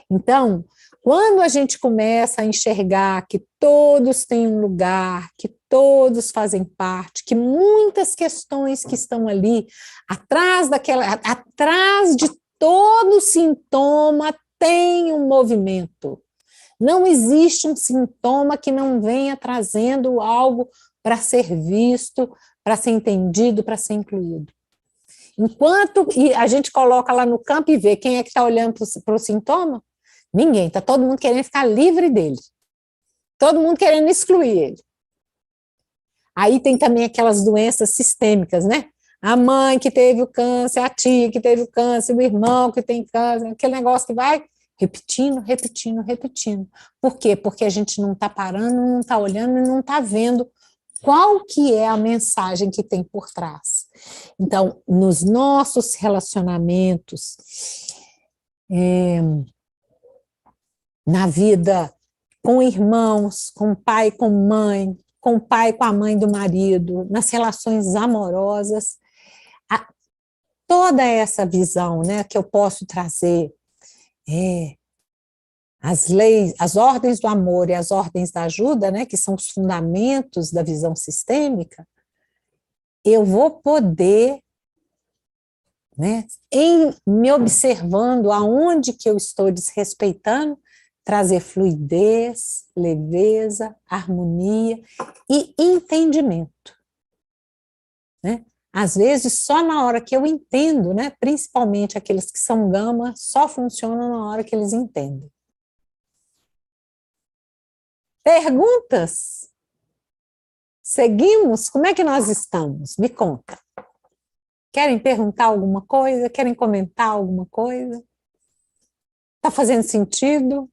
[SPEAKER 1] Então, quando a gente começa a enxergar que todos têm um lugar, que todos fazem parte, que muitas questões que estão ali atrás de todo sintoma tem um movimento. Não existe um sintoma que não venha trazendo algo para ser visto, para ser entendido, para ser incluído. Enquanto a gente coloca lá no campo e vê quem é que está olhando para o sintoma, ninguém, está todo mundo querendo ficar livre dele. Todo mundo querendo excluir ele. Aí tem também aquelas doenças sistêmicas, né? A mãe que teve o câncer, a tia que teve o câncer, o irmão que tem câncer, aquele negócio que vai repetindo, repetindo, repetindo. Por quê? Porque a gente não está parando, não está olhando e não está vendo qual que é a mensagem que tem por trás. Então, nos nossos relacionamentos, na vida com irmãos, com pai, com mãe, com o pai, com a mãe do marido, nas relações amorosas, toda essa visão, né, que eu posso trazer, as leis, as ordens do amor e as ordens da ajuda, né, que são os fundamentos da visão sistêmica, eu vou poder, né, me observando aonde que eu estou desrespeitando, trazer fluidez, leveza, harmonia e entendimento. Né? Às vezes, só na hora que eu entendo, né, principalmente aqueles que são gama, só funcionam na hora que eles entendem. Perguntas? Seguimos? Como é que nós estamos? Me conta. Querem perguntar alguma coisa? Querem comentar alguma coisa? Está fazendo sentido?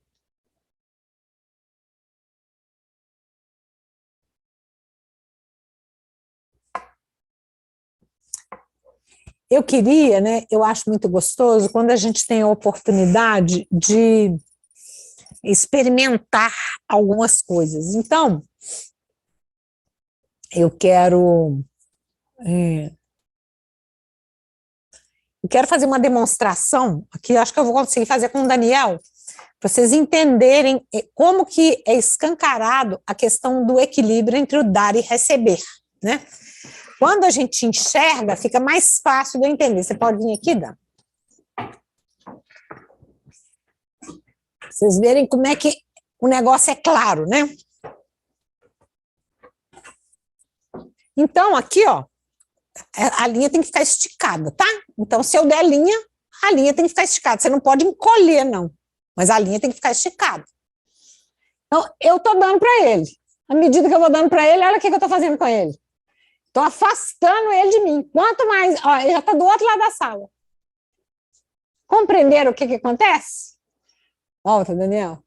[SPEAKER 1] Eu queria, né, eu acho muito gostoso quando a gente tem a oportunidade de experimentar algumas coisas. Então, eu quero fazer uma demonstração aqui, acho que eu vou conseguir fazer com o Daniel, para vocês entenderem como que é escancarado a questão do equilíbrio entre o dar e receber, né? Quando a gente enxerga, fica mais fácil de eu entender. Você pode vir aqui, Dan? Vocês verem como é que o negócio é claro, né? Então, aqui, ó, a linha tem que ficar esticada, tá? Então, se eu der linha, a linha tem que ficar esticada. Você não pode encolher, não. Mas a linha tem que ficar esticada. Então, eu tô dando para ele. À medida que eu vou dando para ele, olha o que eu tô fazendo com ele. Estou afastando ele de mim. Quanto mais... Ó, ele já está do outro lado da sala. Compreenderam o que acontece? Volta, Daniel.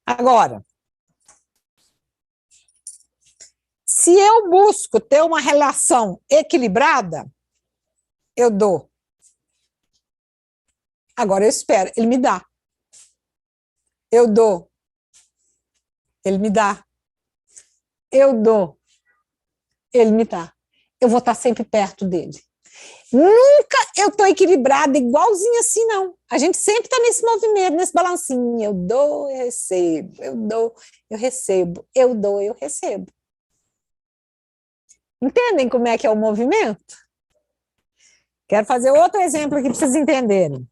[SPEAKER 1] Agora, se eu busco ter uma relação equilibrada, eu dou. Agora eu espero. Ele me dá. Eu dou. Ele me dá. Eu dou. Ele me dá. Eu vou estar sempre perto dele. Nunca eu estou equilibrada igualzinho assim, não. A gente sempre está nesse movimento, nesse balancinho. Eu dou, eu recebo. Eu dou, eu recebo. Eu dou, eu recebo. Entendem como é que é o movimento? Quero fazer outro exemplo aqui para vocês entenderem.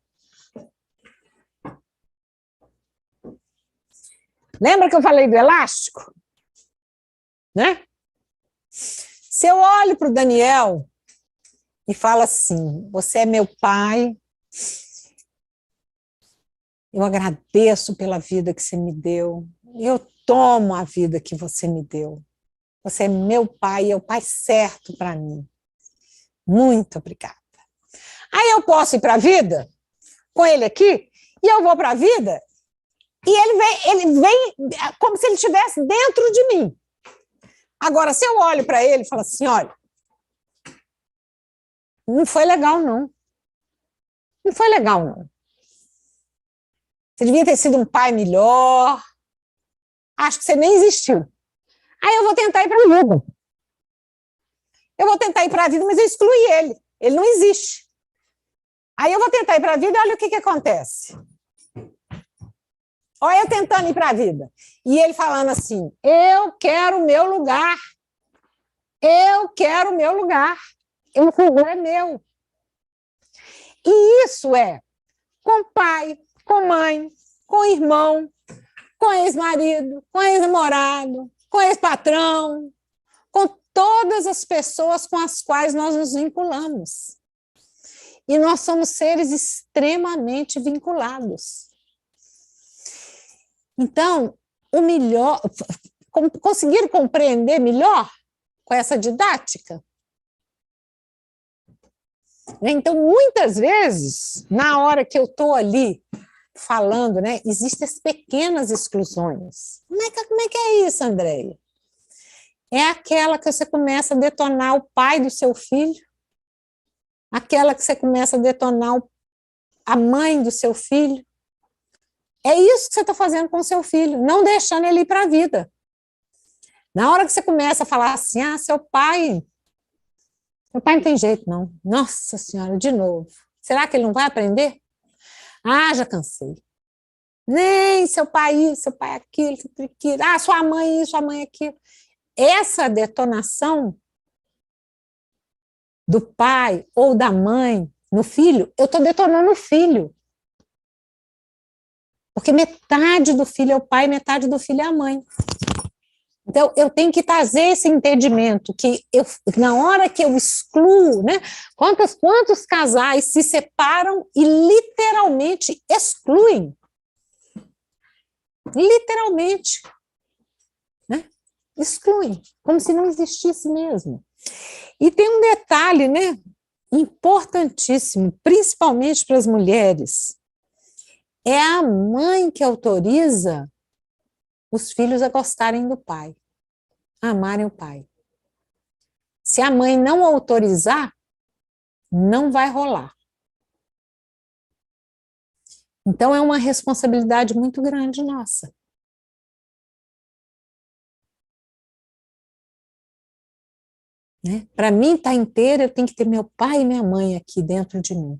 [SPEAKER 1] Lembra que eu falei do elástico? Né? Se eu olho para o Daniel e falo assim, você é meu pai, eu agradeço pela vida que você me deu, eu tomo a vida que você me deu. Você é meu pai, é o pai certo para mim. Muito obrigada. Aí eu posso ir para a vida com ele aqui, e eu vou para a vida, e ele vem como se ele estivesse dentro de mim. Agora, se eu olho para ele e falo assim, olha, não foi legal, não. Não foi legal, não. Você devia ter sido um pai melhor. Acho que você nem existiu. Aí eu vou tentar ir para a vida. Eu vou tentar ir para a vida, mas eu excluí ele. Ele não existe. Aí eu vou tentar ir para a vida e olha o que acontece. Olha eu tentando ir para a vida. E ele falando assim, eu quero o meu lugar. Eu quero o meu lugar. Esse lugar é meu. E isso é com pai, com mãe, com irmão, com ex-marido, com ex-namorado, com ex-patrão, com todas as pessoas com as quais nós nos vinculamos. E nós somos seres extremamente vinculados. Então, o melhor, conseguiram compreender melhor com essa didática? Então, muitas vezes, na hora que eu estou ali falando, né, existem as pequenas exclusões. Como é que é isso, Andréia? É aquela que você começa a detonar o pai do seu filho, aquela que você começa a detonar a mãe do seu filho. É isso que você está fazendo com o seu filho, não deixando ele ir para a vida. Na hora que você começa a falar assim, seu pai não tem jeito, não. Nossa Senhora, de novo. Será que ele não vai aprender? Já cansei. Nem seu pai isso, seu pai aquilo, sua mãe isso, sua mãe aquilo. Essa detonação do pai ou da mãe no filho, eu estou detonando o filho. Porque metade do filho é o pai, metade do filho é a mãe. Então, eu tenho que trazer esse entendimento, que na hora que eu excluo, né, quantos casais se separam e literalmente excluem? Literalmente. Né? Excluem, como se não existisse mesmo. E tem um detalhe, né, importantíssimo, principalmente para as mulheres, é a mãe que autoriza os filhos a gostarem do pai, a amarem o pai. Se a mãe não autorizar, não vai rolar. Então, é uma responsabilidade muito grande nossa. Né? Para mim estar inteira, eu tenho que ter meu pai e minha mãe aqui dentro de mim.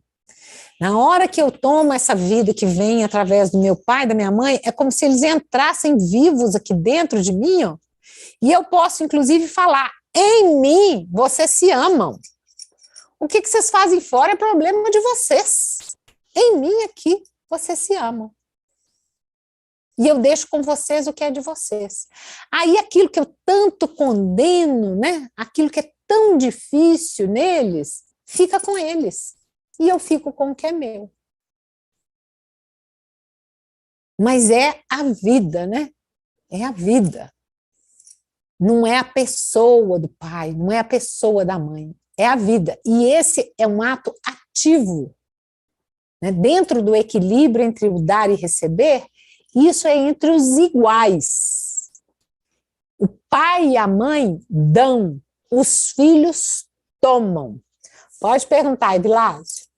[SPEAKER 1] Na hora que eu tomo essa vida que vem através do meu pai, da minha mãe, é como se eles entrassem vivos aqui dentro de mim, ó, e eu posso, inclusive, falar, em mim, vocês se amam. O que vocês fazem fora é problema de vocês. Em mim aqui, vocês se amam. E eu deixo com vocês o que é de vocês. Aí aquilo que eu tanto condeno, né, aquilo que é tão difícil neles, fica com eles. E eu fico com o que é meu. Mas é a vida, né? É a vida. Não é a pessoa do pai, não é a pessoa da mãe, é a vida. E esse é um ato ativo. Né? Dentro do equilíbrio entre o dar e receber, isso é entre os iguais. O pai e a mãe dão, os filhos tomam. Pode perguntar, Evilásio.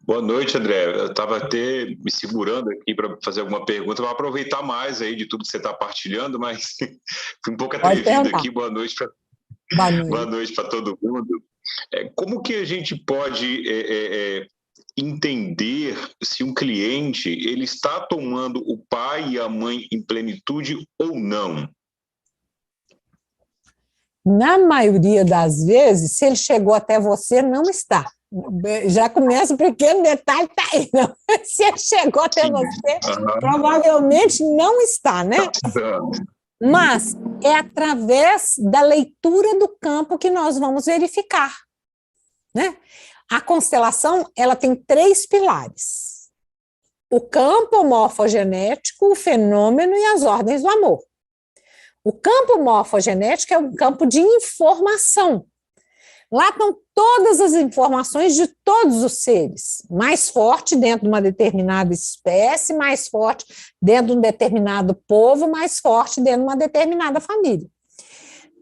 [SPEAKER 3] Boa noite, André. Eu estava até me segurando aqui para fazer alguma pergunta, vou aproveitar mais aí de tudo que você está partilhando, mas fui um pouco atrevido aqui. Boa noite para todo mundo. Como que a gente pode entender se um cliente ele está tomando o pai e a mãe em plenitude ou não?
[SPEAKER 1] Na maioria das vezes, se ele chegou até você, não está. Já começa o pequeno detalhe, tá aí. Não. Se ele chegou até você, provavelmente não está, né? Mas é através da leitura do campo que nós vamos verificar. Né? A constelação, ela tem 3 pilares. O campo morfogenético, o fenômeno e as ordens do amor. O campo morfogenético é um campo de informação. Lá estão todas as informações de todos os seres, mais forte dentro de uma determinada espécie, mais forte dentro de um determinado povo, mais forte dentro de uma determinada família.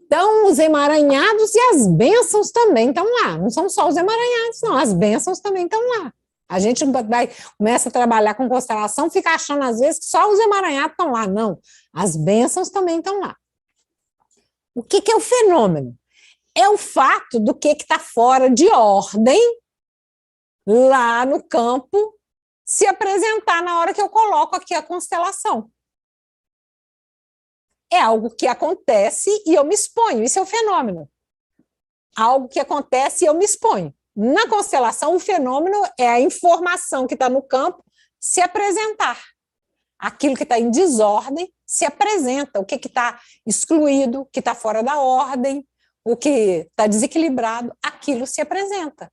[SPEAKER 1] Então, os emaranhados e as bênçãos também estão lá. Não são só os emaranhados, não, as bênçãos também estão lá. A gente começa a trabalhar com constelação, fica achando às vezes que só os emaranhados estão lá. Não, as bênçãos também estão lá. O que é o fenômeno? É o fato do que está fora de ordem lá no campo se apresentar na hora que eu coloco aqui a constelação. É algo que acontece e eu me exponho, isso é o fenômeno. Algo que acontece e eu me exponho. Na constelação, o fenômeno é a informação que está no campo se apresentar. Aquilo que está em desordem se apresenta, o que está excluído, o que está fora da ordem, o que está desequilibrado, aquilo se apresenta.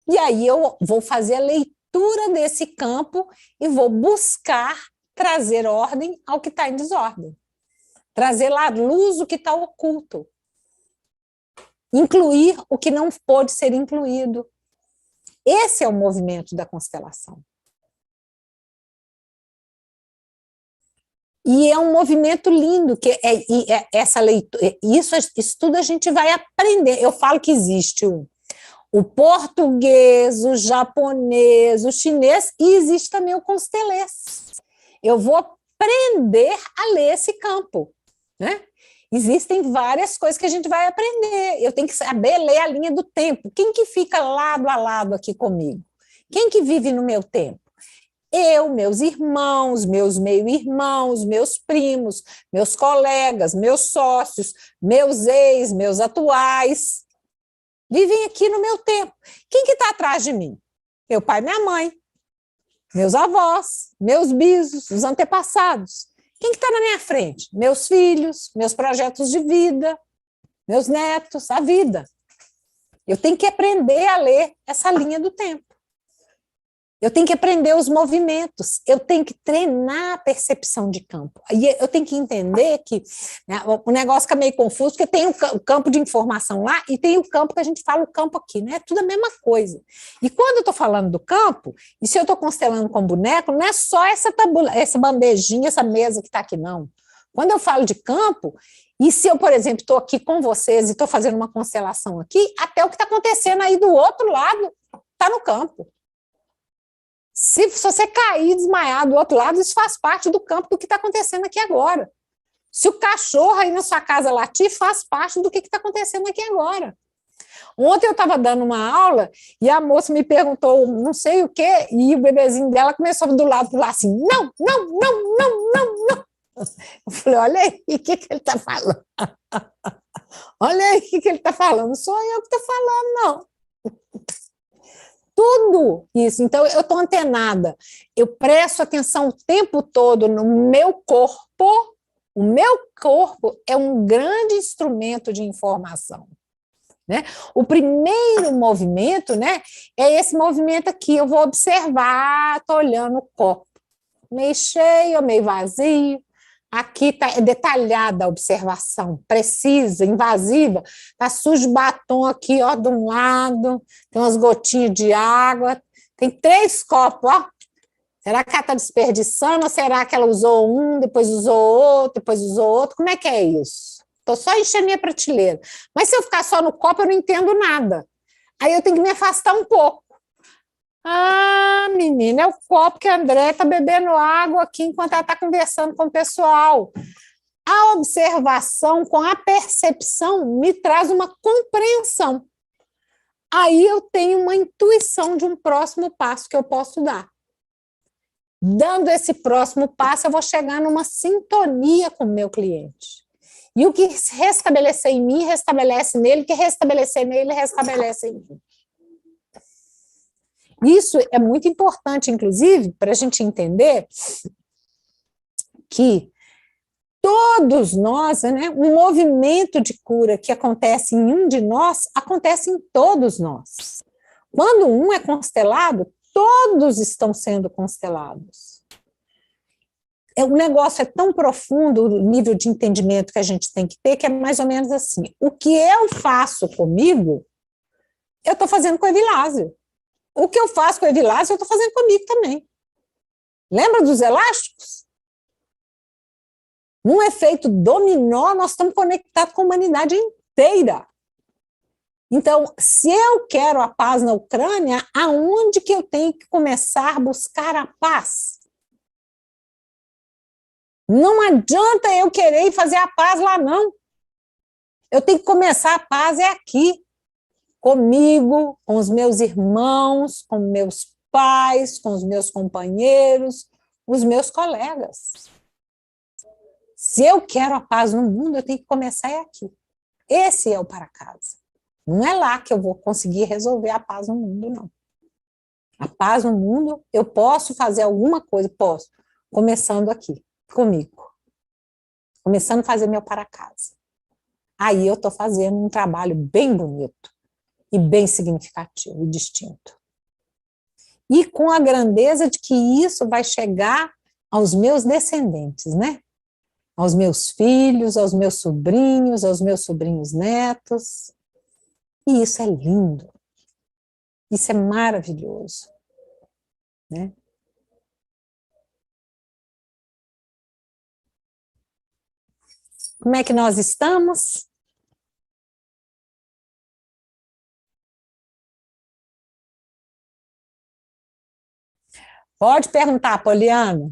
[SPEAKER 1] E aí eu vou fazer a leitura desse campo e vou buscar trazer ordem ao que está em desordem. Trazer lá luz o que está oculto. Incluir o que não pode ser incluído. Esse é o movimento da constelação. E é um movimento lindo, que essa leitura, isso tudo a gente vai aprender. Eu falo que existe o português, o japonês, o chinês, e existe também o constelês. Eu vou aprender a ler esse campo, né? Existem várias coisas que a gente vai aprender. Eu tenho que saber ler a linha do tempo. Quem que fica lado a lado aqui comigo? Quem que vive no meu tempo? Eu, meus irmãos, meus meio-irmãos, meus primos, meus colegas, meus sócios, meus ex, meus atuais, vivem aqui no meu tempo. Quem que está atrás de mim? Meu pai e minha mãe, meus avós, meus bisos, os antepassados. Quem que está na minha frente? Meus filhos, meus projetos de vida, meus netos, a vida. Eu tenho que aprender a ler essa linha do tempo. Eu tenho que aprender os movimentos, eu tenho que treinar a percepção de campo. E eu tenho que entender que, né, o negócio fica meio confuso, porque tem o campo de informação lá e tem o campo que a gente fala, o campo aqui, né? É tudo a mesma coisa. E quando eu estou falando do campo, e se eu estou constelando com boneco, não é só essa bandejinha, essa mesa que está aqui, não. Quando eu falo de campo, e se eu, por exemplo, estou aqui com vocês e estou fazendo uma constelação aqui, até o que está acontecendo aí do outro lado está no campo. Se você cair, desmaiar do outro lado, isso faz parte do campo do que está acontecendo aqui agora. Se o cachorro aí na sua casa latir, faz parte do que está acontecendo aqui agora. Ontem eu estava dando uma aula e a moça me perguntou não sei o quê, e o bebezinho dela começou do lado para lá assim, não, não, não, não, não, não. Eu falei, olha aí, o que ele está falando? Olha aí o que ele está falando, não sou eu que estou falando, não. Tudo isso. Então, eu estou antenada. Eu presto atenção o tempo todo no meu corpo. O meu corpo é um grande instrumento de informação. Né? O primeiro movimento, né, é esse movimento aqui. Eu vou observar, estou olhando o copo. Meio cheio, meio vazio. Aqui está detalhada a observação, precisa, invasiva. Está sujo batom aqui, ó, de um lado, tem umas gotinhas de água, tem 3 copos, ó. Será que ela está desperdiçando ou será que ela usou um, depois usou outro, depois usou outro? Como é que é isso? Estou só enchendo minha prateleira. Mas se eu ficar só no copo, eu não entendo nada. Aí eu tenho que me afastar um pouco. Ah, menina, é o copo que a André está bebendo água aqui enquanto ela está conversando com o pessoal. A observação com a percepção me traz uma compreensão. Aí eu tenho uma intuição de um próximo passo que eu posso dar. Dando esse próximo passo, eu vou chegar numa sintonia com o meu cliente. E o que restabelecer em mim, restabelece nele, o que restabelecer nele, restabelece em mim. Isso é muito importante, inclusive, para a gente entender que todos nós, né, um movimento de cura que acontece em um de nós, acontece em todos nós. Quando um é constelado, todos estão sendo constelados. O negócio é tão profundo, o nível de entendimento que a gente tem que ter, que é mais ou menos assim, o que eu faço comigo, eu estou fazendo com o Evilásio. O que eu faço com o Evilásio, eu estou fazendo comigo também. Lembra dos elásticos? Num efeito dominó, nós estamos conectados com a humanidade inteira. Então, se eu quero a paz na Ucrânia, aonde que eu tenho que começar a buscar a paz? Não adianta eu querer fazer a paz lá, não. Eu tenho que começar a paz aqui. comigo, com os meus irmãos, com meus pais, com os meus companheiros, os meus colegas. Se eu quero a paz no mundo, eu tenho que começar aqui. Esse é o para casa. Não é lá que eu vou conseguir resolver a paz no mundo, não. A paz no mundo, eu posso fazer alguma coisa, posso, começando aqui, comigo. Começando a fazer meu para casa. Aí eu estou fazendo um trabalho bem bonito e bem significativo e distinto. E com a grandeza de que isso vai chegar aos meus descendentes, né? Aos meus filhos, aos meus sobrinhos netos. E isso é lindo. Isso é maravilhoso, né? Como é que nós estamos? Pode perguntar, Poliana.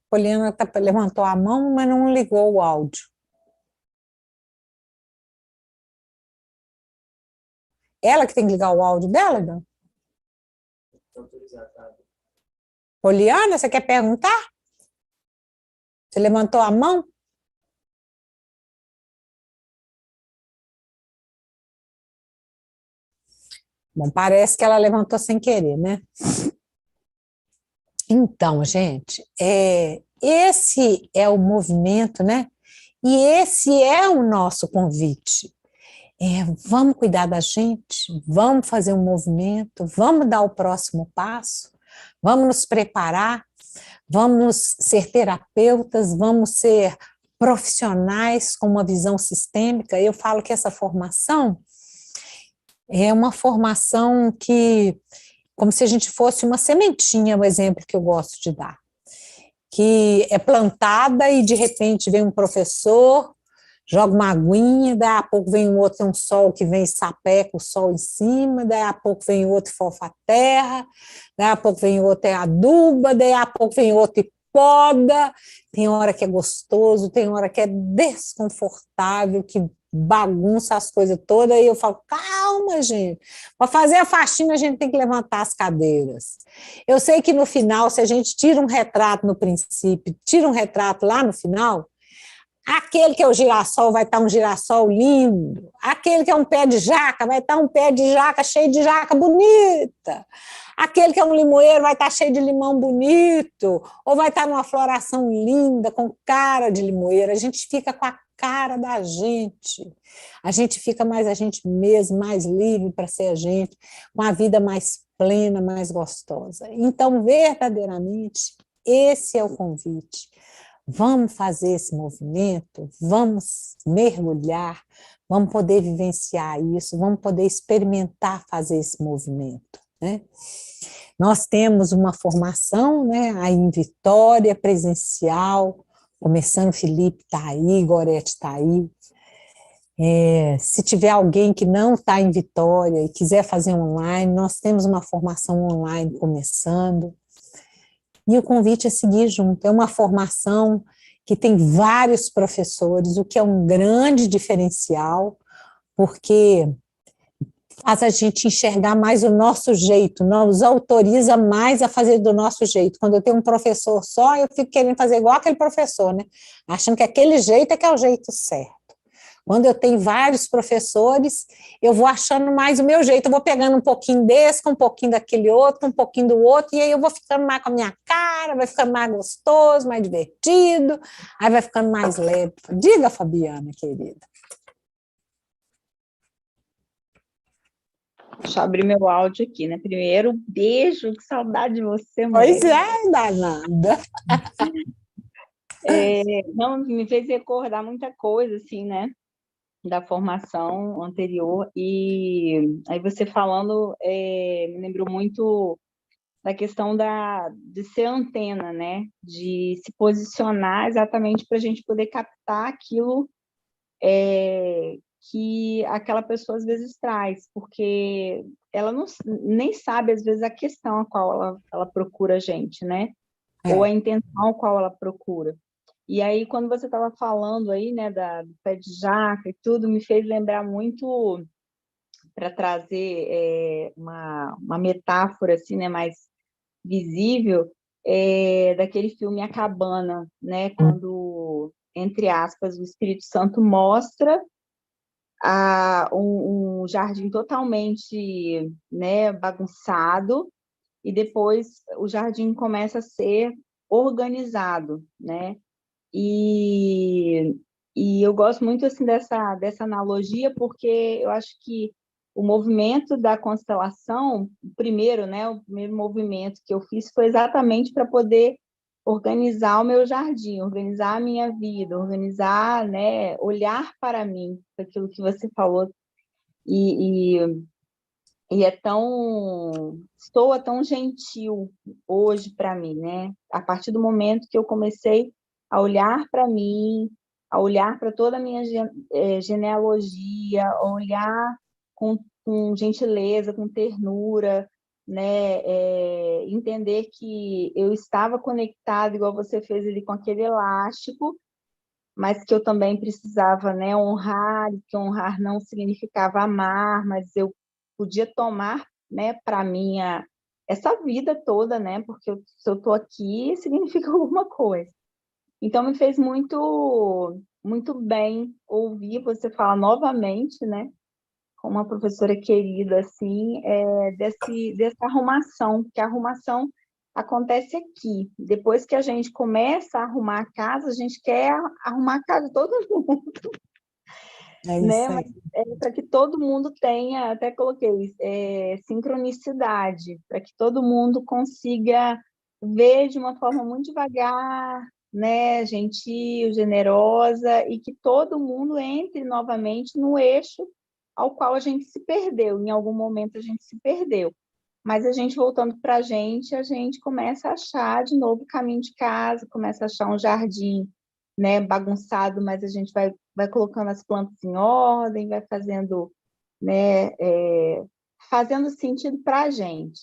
[SPEAKER 1] Poliana levantou a mão, mas não ligou o áudio. Ela que tem que ligar o áudio dela, Dan? Poliana, você quer perguntar? Você levantou a mão? Bom, parece que ela levantou sem querer, né? Então, gente, esse é o movimento, né? E esse é o nosso convite. Vamos cuidar da gente, vamos fazer um movimento, vamos dar o próximo passo, vamos nos preparar, vamos ser terapeutas, vamos ser profissionais com uma visão sistêmica. Eu falo que essa formação é uma formação que, como se a gente fosse uma sementinha, o exemplo que eu gosto de dar, que é plantada e de repente vem um professor, joga uma aguinha, daí a pouco vem um outro, tem um sol que vem e sapeca o sol em cima, daí a pouco vem outro e fofa a terra, daí a pouco vem outro e aduba, daí a pouco vem outro e poda, tem hora que é gostoso, tem hora que é desconfortável, que bagunça as coisas todas, e eu falo, calma, gente, para fazer a faxina a gente tem que levantar as cadeiras. Eu sei que no final, se a gente tira um retrato no princípio, tira um retrato lá no final, aquele que é o girassol vai estar um girassol lindo, aquele que é um pé de jaca vai estar um pé de jaca cheio de jaca bonita, aquele que é um limoeiro vai estar cheio de limão bonito, ou vai estar numa floração linda, com cara de limoeiro. A gente fica com a cara da gente, a gente fica mais a gente mesmo, mais livre para ser a gente, com a vida mais plena, mais gostosa. Então, verdadeiramente, esse é o convite. Vamos fazer esse movimento, vamos mergulhar, vamos poder vivenciar isso, vamos poder experimentar fazer esse movimento, né? Nós temos uma formação, né, aí em Vitória, presencial, começando, Felipe está aí, Gorete está aí. Se tiver alguém que não está em Vitória e quiser fazer online, nós temos uma formação online começando. E o convite é seguir junto. É uma formação que tem vários professores, o que é um grande diferencial, porque faz a gente enxergar mais o nosso jeito, nos autoriza mais a fazer do nosso jeito. Quando eu tenho um professor só, eu fico querendo fazer igual aquele professor, né? Achando que aquele jeito é que é o jeito certo. Quando eu tenho vários professores, eu vou achando mais o meu jeito, eu vou pegando um pouquinho desse, com um pouquinho daquele outro, um pouquinho do outro, e aí eu vou ficando mais com a minha cara, vai ficando mais gostoso, mais divertido, aí vai ficando mais leve. Diga, Fabiana, querida.
[SPEAKER 4] Deixa eu abrir meu áudio aqui, né? Primeiro, beijo, que saudade de você, mulher.
[SPEAKER 1] Pois é, danada.
[SPEAKER 4] Não, me fez recordar muita coisa, assim, né? Da formação anterior, e aí você falando, me lembrou muito da questão de ser antena, né? De se posicionar exatamente para a gente poder captar aquilo que aquela pessoa às vezes traz, porque ela nem sabe, às vezes, a questão a qual ela procura a gente, né? ou a intenção qual ela procura. E aí, quando você estava falando aí, né, do pé de jaca e tudo, me fez lembrar muito, para trazer uma metáfora assim, né, mais visível, daquele filme A Cabana, né, quando, entre aspas, o Espírito Santo mostra um jardim totalmente, né, bagunçado, e depois o jardim começa a ser organizado, né? E, e eu gosto muito assim dessa analogia, porque eu acho que o movimento da constelação, o primeiro movimento que eu fiz foi exatamente para poder organizar o meu jardim, organizar a minha vida, organizar, né, olhar para mim, aquilo que você falou, e, e, e soa tão gentil hoje para mim, né? A partir do momento que eu comecei a olhar para mim, a olhar para toda a minha genealogia, a olhar com gentileza, com ternura, né? Entender que eu estava conectada, igual você fez ali, com aquele elástico, mas que eu também precisava, né, honrar, e que honrar não significava amar, mas eu podia tomar, né, para mim essa vida toda, né, porque se eu estou aqui, significa alguma coisa. Então, me fez muito, muito bem ouvir você falar novamente, né, com uma professora querida, assim, dessa arrumação, porque a arrumação acontece aqui. Depois que a gente começa a arrumar a casa, a gente quer arrumar a casa de todo mundo, né? Mas para que todo mundo tenha, até coloquei, sincronicidade, para que todo mundo consiga ver de uma forma muito devagar, né? Gentil, generosa, e que todo mundo entre novamente no eixo ao qual a gente se perdeu. Em algum momento a gente se perdeu. Mas a gente voltando para a gente começa a achar de novo o caminho de casa, começa a achar um jardim, né, bagunçado, mas a gente vai colocando as plantas em ordem, vai fazendo, né, fazendo sentido para a gente.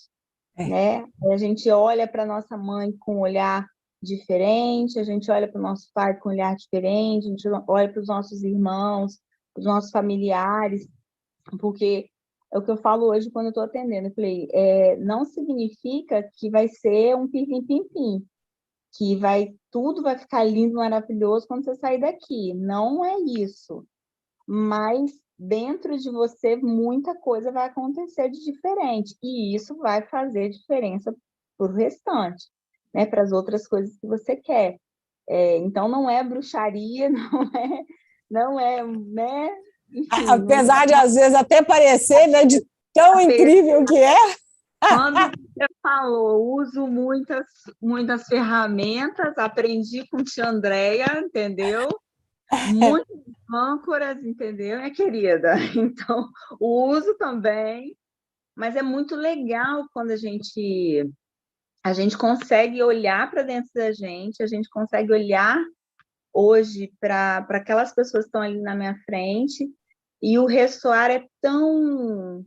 [SPEAKER 4] Né? A gente olha para nossa mãe com um olhar diferente, a gente olha para o nosso pai com um olhar diferente, a gente olha para os nossos irmãos, para os nossos familiares, porque é o que eu falo hoje quando eu estou atendendo. Eu falei, não significa que vai ser um pim-pim-pim-pim, que tudo vai ficar lindo, maravilhoso quando você sair daqui. Não é isso. Mas dentro de você, muita coisa vai acontecer de diferente. E isso vai fazer diferença para o restante, né? Para as outras coisas que você quer. Então, não é bruxaria, não é, né? Enfim,
[SPEAKER 1] apesar de, às vezes, até parecer, né, de tão incrível que é.
[SPEAKER 4] Quando você falou, uso muitas ferramentas, aprendi com tia Andréia, entendeu? Muitas âncoras, entendeu, minha querida? Então, o uso também, mas é muito legal quando a gente consegue olhar para dentro da gente, a gente consegue olhar hoje para aquelas pessoas que estão ali na minha frente, e o ressoar é tão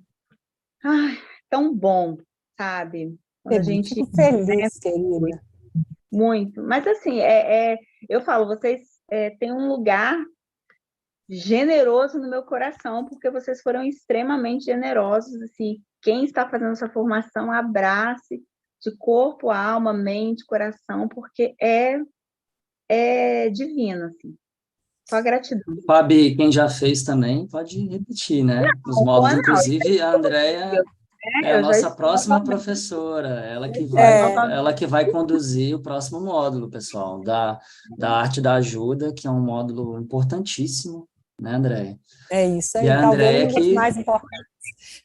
[SPEAKER 4] bom, sabe? Quando a gente...
[SPEAKER 1] Fico feliz, querida.
[SPEAKER 4] Muito. Mas, assim, eu falo, vocês têm um lugar generoso no meu coração, porque vocês foram extremamente generosos, assim, quem está fazendo essa formação, abrace de corpo, alma, mente, coração, porque é divino, assim. Só gratidão.
[SPEAKER 5] Fabi, quem já fez também, pode repetir, né? Os módulos, inclusive, a Andréia é a nossa próxima professora, ela que vai conduzir o próximo módulo, pessoal, da arte da ajuda, que é um módulo importantíssimo, né, Andréia?
[SPEAKER 1] É isso aí,
[SPEAKER 5] e a
[SPEAKER 1] talvez um dos mais importantes.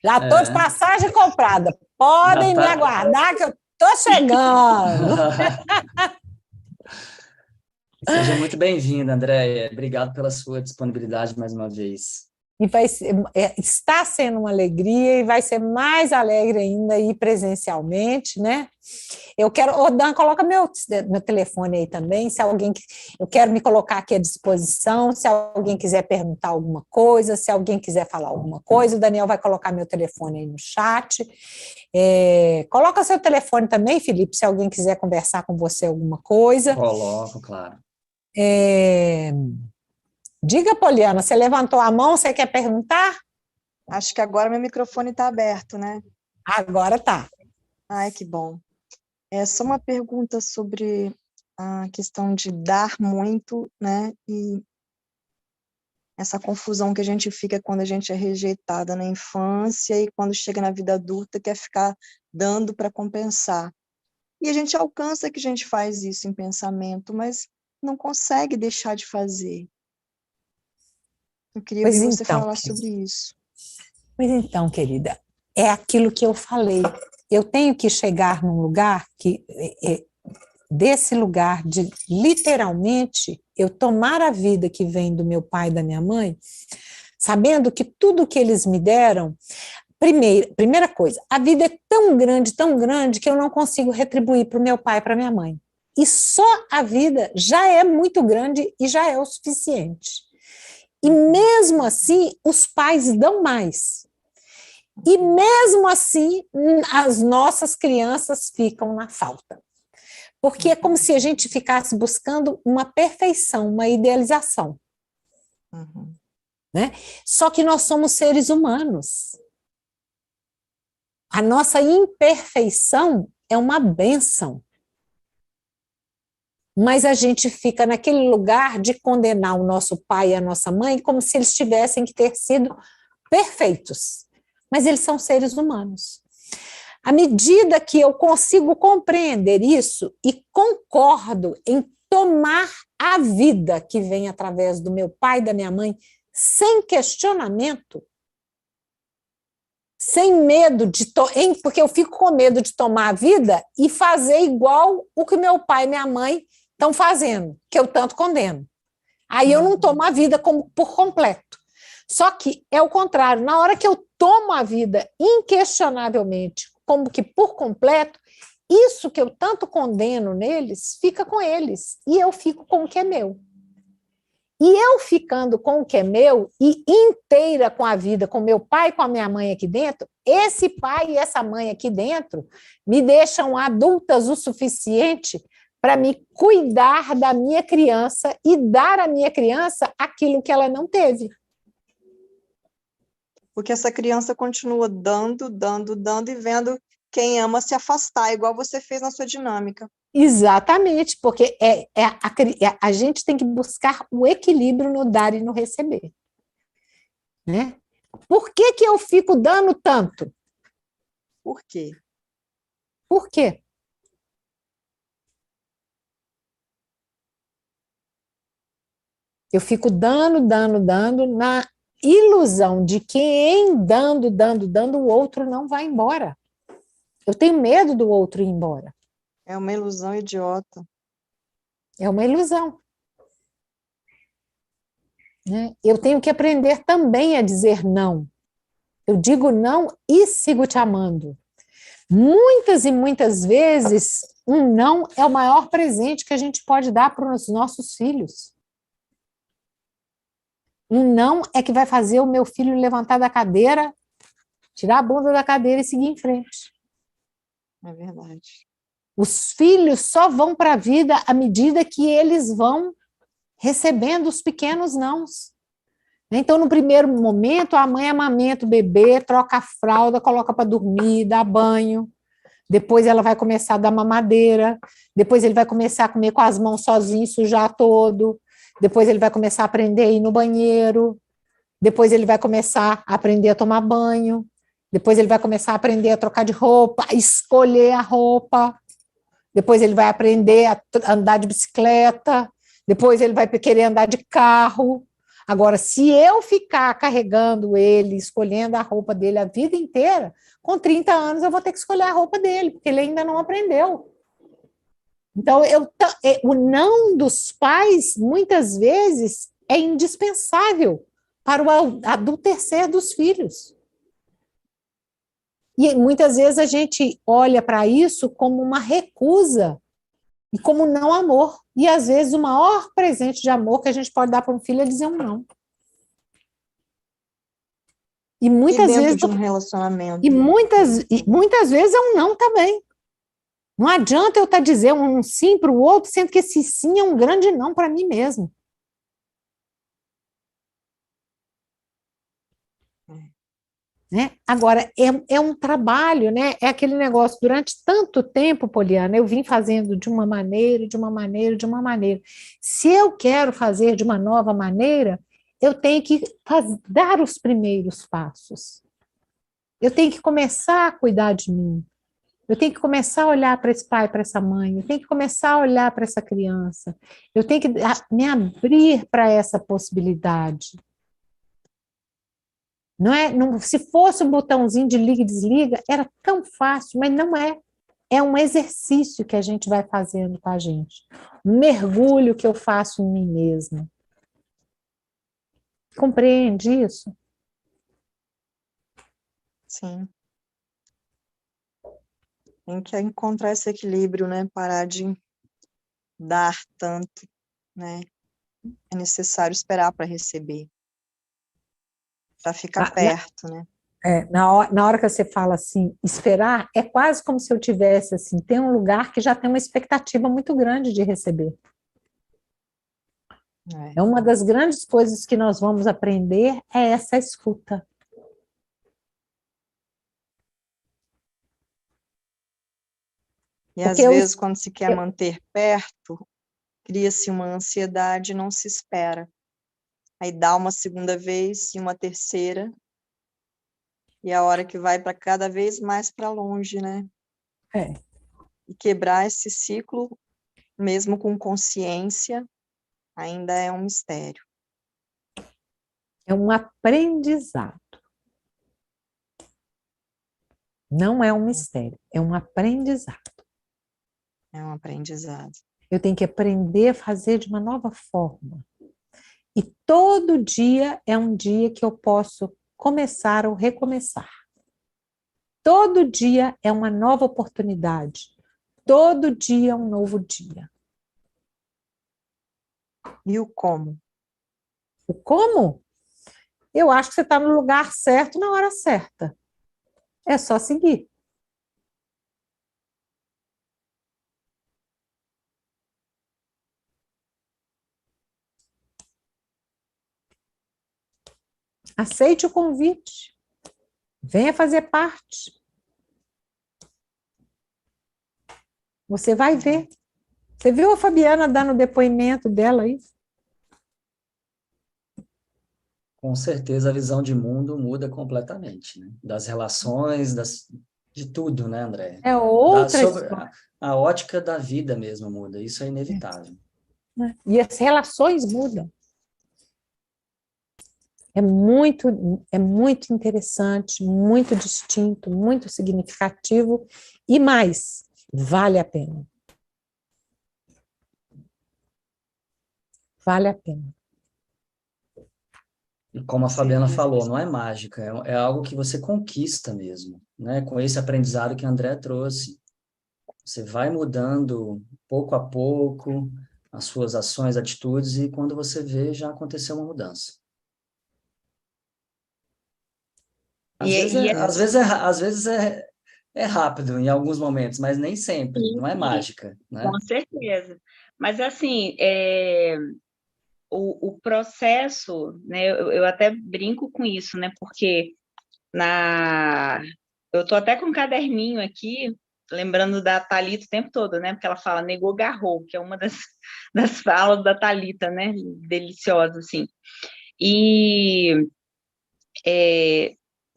[SPEAKER 1] Já estou de passagem comprada, podem me aguardar que eu estou chegando.
[SPEAKER 5] Seja muito bem-vinda, Andréia. Obrigado pela sua disponibilidade mais uma vez.
[SPEAKER 1] E está sendo uma alegria e vai ser mais alegre ainda aí presencialmente, né? Eu quero, Dan, coloca meu telefone aí também, se alguém, eu quero me colocar aqui à disposição, se alguém quiser perguntar alguma coisa, se alguém quiser falar alguma coisa, o Daniel vai colocar meu telefone aí no chat. Coloca seu telefone também, Felipe, se alguém quiser conversar com você alguma coisa.
[SPEAKER 5] Coloco, claro.
[SPEAKER 1] Diga, Poliana, você levantou a mão, você quer perguntar?
[SPEAKER 6] Acho que agora meu microfone está aberto, né?
[SPEAKER 1] Agora tá.
[SPEAKER 6] Ai, que bom. É só uma pergunta sobre a questão de dar muito, né? E essa confusão que a gente fica quando a gente é rejeitada na infância e quando chega na vida adulta quer ficar dando para compensar. E a gente alcança que a gente faz isso em pensamento, mas não consegue deixar de fazer. Eu queria ouvir você falar sobre isso.
[SPEAKER 1] Pois então, querida, é aquilo que eu falei. Eu tenho que chegar num lugar desse lugar de, literalmente, eu tomar a vida que vem do meu pai e da minha mãe, sabendo que tudo que eles me deram, primeira coisa, a vida é tão grande, que eu não consigo retribuir para o meu pai e para minha mãe. E só a vida já é muito grande e já é o suficiente. E mesmo assim, os pais dão mais. E mesmo assim, as nossas crianças ficam na falta. Porque é como se a gente ficasse buscando uma perfeição, uma idealização.
[SPEAKER 6] Uhum.
[SPEAKER 1] Né? Só que nós somos seres humanos. A nossa imperfeição é uma bênção. Mas a gente fica naquele lugar de condenar o nosso pai e a nossa mãe como se eles tivessem que ter sido perfeitos. Mas eles são seres humanos. À medida que eu consigo compreender isso e concordo em tomar a vida que vem através do meu pai e da minha mãe, sem questionamento, sem medo porque eu fico com medo de tomar a vida e fazer igual o que meu pai e minha mãe estão fazendo, que eu tanto condeno. Aí eu não tomo a vida por completo. Só que é o contrário, na hora que eu tomo a vida inquestionavelmente, como que por completo, isso que eu tanto condeno neles, fica com eles, e eu fico com o que é meu. E eu ficando com o que é meu, e inteira com a vida, com meu pai e com a minha mãe aqui dentro, esse pai e essa mãe aqui dentro me deixam adultas o suficiente para me cuidar da minha criança e dar à minha criança aquilo que ela não teve.
[SPEAKER 6] Porque essa criança continua dando e vendo quem ama se afastar, igual você fez na sua dinâmica.
[SPEAKER 1] Exatamente, porque a gente tem que buscar o equilíbrio no dar e no receber. Né? Por que eu fico dando tanto?
[SPEAKER 6] Por quê?
[SPEAKER 1] Por quê? Eu fico dando, na ilusão de que em dando, o outro não vai embora. Eu tenho medo do outro ir embora.
[SPEAKER 6] É uma ilusão idiota.
[SPEAKER 1] É uma ilusão. Né? Eu tenho que aprender também a dizer não. Eu digo não e sigo te amando. Muitas e muitas vezes, um não é o maior presente que a gente pode dar para os nossos filhos. Um não é que vai fazer o meu filho levantar da cadeira, tirar a bunda da cadeira e seguir em frente.
[SPEAKER 6] É verdade.
[SPEAKER 1] Os filhos só vão para a vida à medida que eles vão recebendo os pequenos nãos. Então, no primeiro momento, a mãe amamenta o bebê, troca a fralda, coloca para dormir, dá banho. Depois ela vai começar a dar mamadeira. Depois ele vai começar a comer com as mãos sozinho, sujar todo. Depois ele vai começar a aprender a ir no banheiro. Depois ele vai começar a aprender a tomar banho. Depois ele vai começar a aprender a trocar de roupa, a escolher a roupa. Depois ele vai aprender a andar de bicicleta. Depois ele vai querer andar de carro. Agora, se eu ficar carregando ele, escolhendo a roupa dele a vida inteira, com 30 anos eu vou ter que escolher a roupa dele, porque ele ainda não aprendeu. Então, o não dos pais, muitas vezes, é indispensável para o adultecer dos filhos. E muitas vezes a gente olha para isso como uma recusa e como não amor. E às vezes o maior presente de amor que a gente pode dar para um filho é dizer um não. E muitas vezes
[SPEAKER 6] de um relacionamento.
[SPEAKER 1] E muitas vezes é um não também. Não adianta eu estar dizendo um sim para o outro, sendo que esse sim é um grande não para mim mesmo. Né? Agora, é um trabalho, né? É aquele negócio, durante tanto tempo, Poliana, eu vim fazendo de uma maneira, de uma maneira, de uma maneira. Se eu quero fazer de uma nova maneira, eu tenho que dar os primeiros passos. Eu tenho que começar a cuidar de mim. Eu tenho que começar a olhar para esse pai, para essa mãe. Eu tenho que começar a olhar para essa criança. Eu tenho que me abrir para essa possibilidade. Não é? Se fosse um botãozinho de liga e desliga, era tão fácil, mas não é. É um exercício que a gente vai fazendo com a gente. Um mergulho que eu faço em mim mesma. Compreende isso?
[SPEAKER 6] Sim. Tem que encontrar esse equilíbrio, né? Parar de dar tanto, né? É necessário esperar para receber. Para ficar perto, né?
[SPEAKER 1] Na hora que você fala assim, esperar, é quase como se eu tivesse assim, tem um lugar que já tem uma expectativa muito grande de receber. É uma das grandes coisas que nós vamos aprender é essa escuta.
[SPEAKER 6] E às vezes, quando se quer manter perto, cria-se uma ansiedade e não se espera. Aí dá uma segunda vez e uma terceira, e a hora que vai para cada vez mais para longe, né? E quebrar esse ciclo, mesmo com consciência, ainda é um mistério.
[SPEAKER 1] É um aprendizado. Não é um mistério, é um aprendizado.
[SPEAKER 6] É um aprendizado.
[SPEAKER 1] Eu tenho que aprender a fazer de uma nova forma. E todo dia é um dia que eu posso começar ou recomeçar. Todo dia é uma nova oportunidade. Todo dia é um novo dia.
[SPEAKER 6] E o como?
[SPEAKER 1] O como? Eu acho que você está no lugar certo na hora certa. É só seguir. Aceite o convite. Venha fazer parte. Você vai ver. Você viu a Fabiana dando o depoimento dela aí?
[SPEAKER 5] Com certeza a visão de mundo muda completamente, né? Das relações, de tudo, né, André?
[SPEAKER 1] É outra história.
[SPEAKER 5] A ótica da vida mesmo muda, isso é inevitável.
[SPEAKER 1] E as relações mudam. É muito interessante, muito distinto, muito significativo e mais, vale a pena. Vale a pena.
[SPEAKER 5] E como a Fabiana falou, não é mágica, é algo que você conquista mesmo, né? Com esse aprendizado que a André trouxe. Você vai mudando pouco a pouco as suas ações, atitudes, e quando você vê, já aconteceu uma mudança. Às vezes é rápido em alguns momentos, mas nem sempre, não é mágica, né?
[SPEAKER 4] Com certeza. Mas, assim, o processo, né, eu até brinco com isso, né, porque eu estou até com um caderninho aqui, lembrando da Thalita o tempo todo, né, porque ela fala negou, garrou, que é uma das falas da Thalita, né, deliciosa, assim. E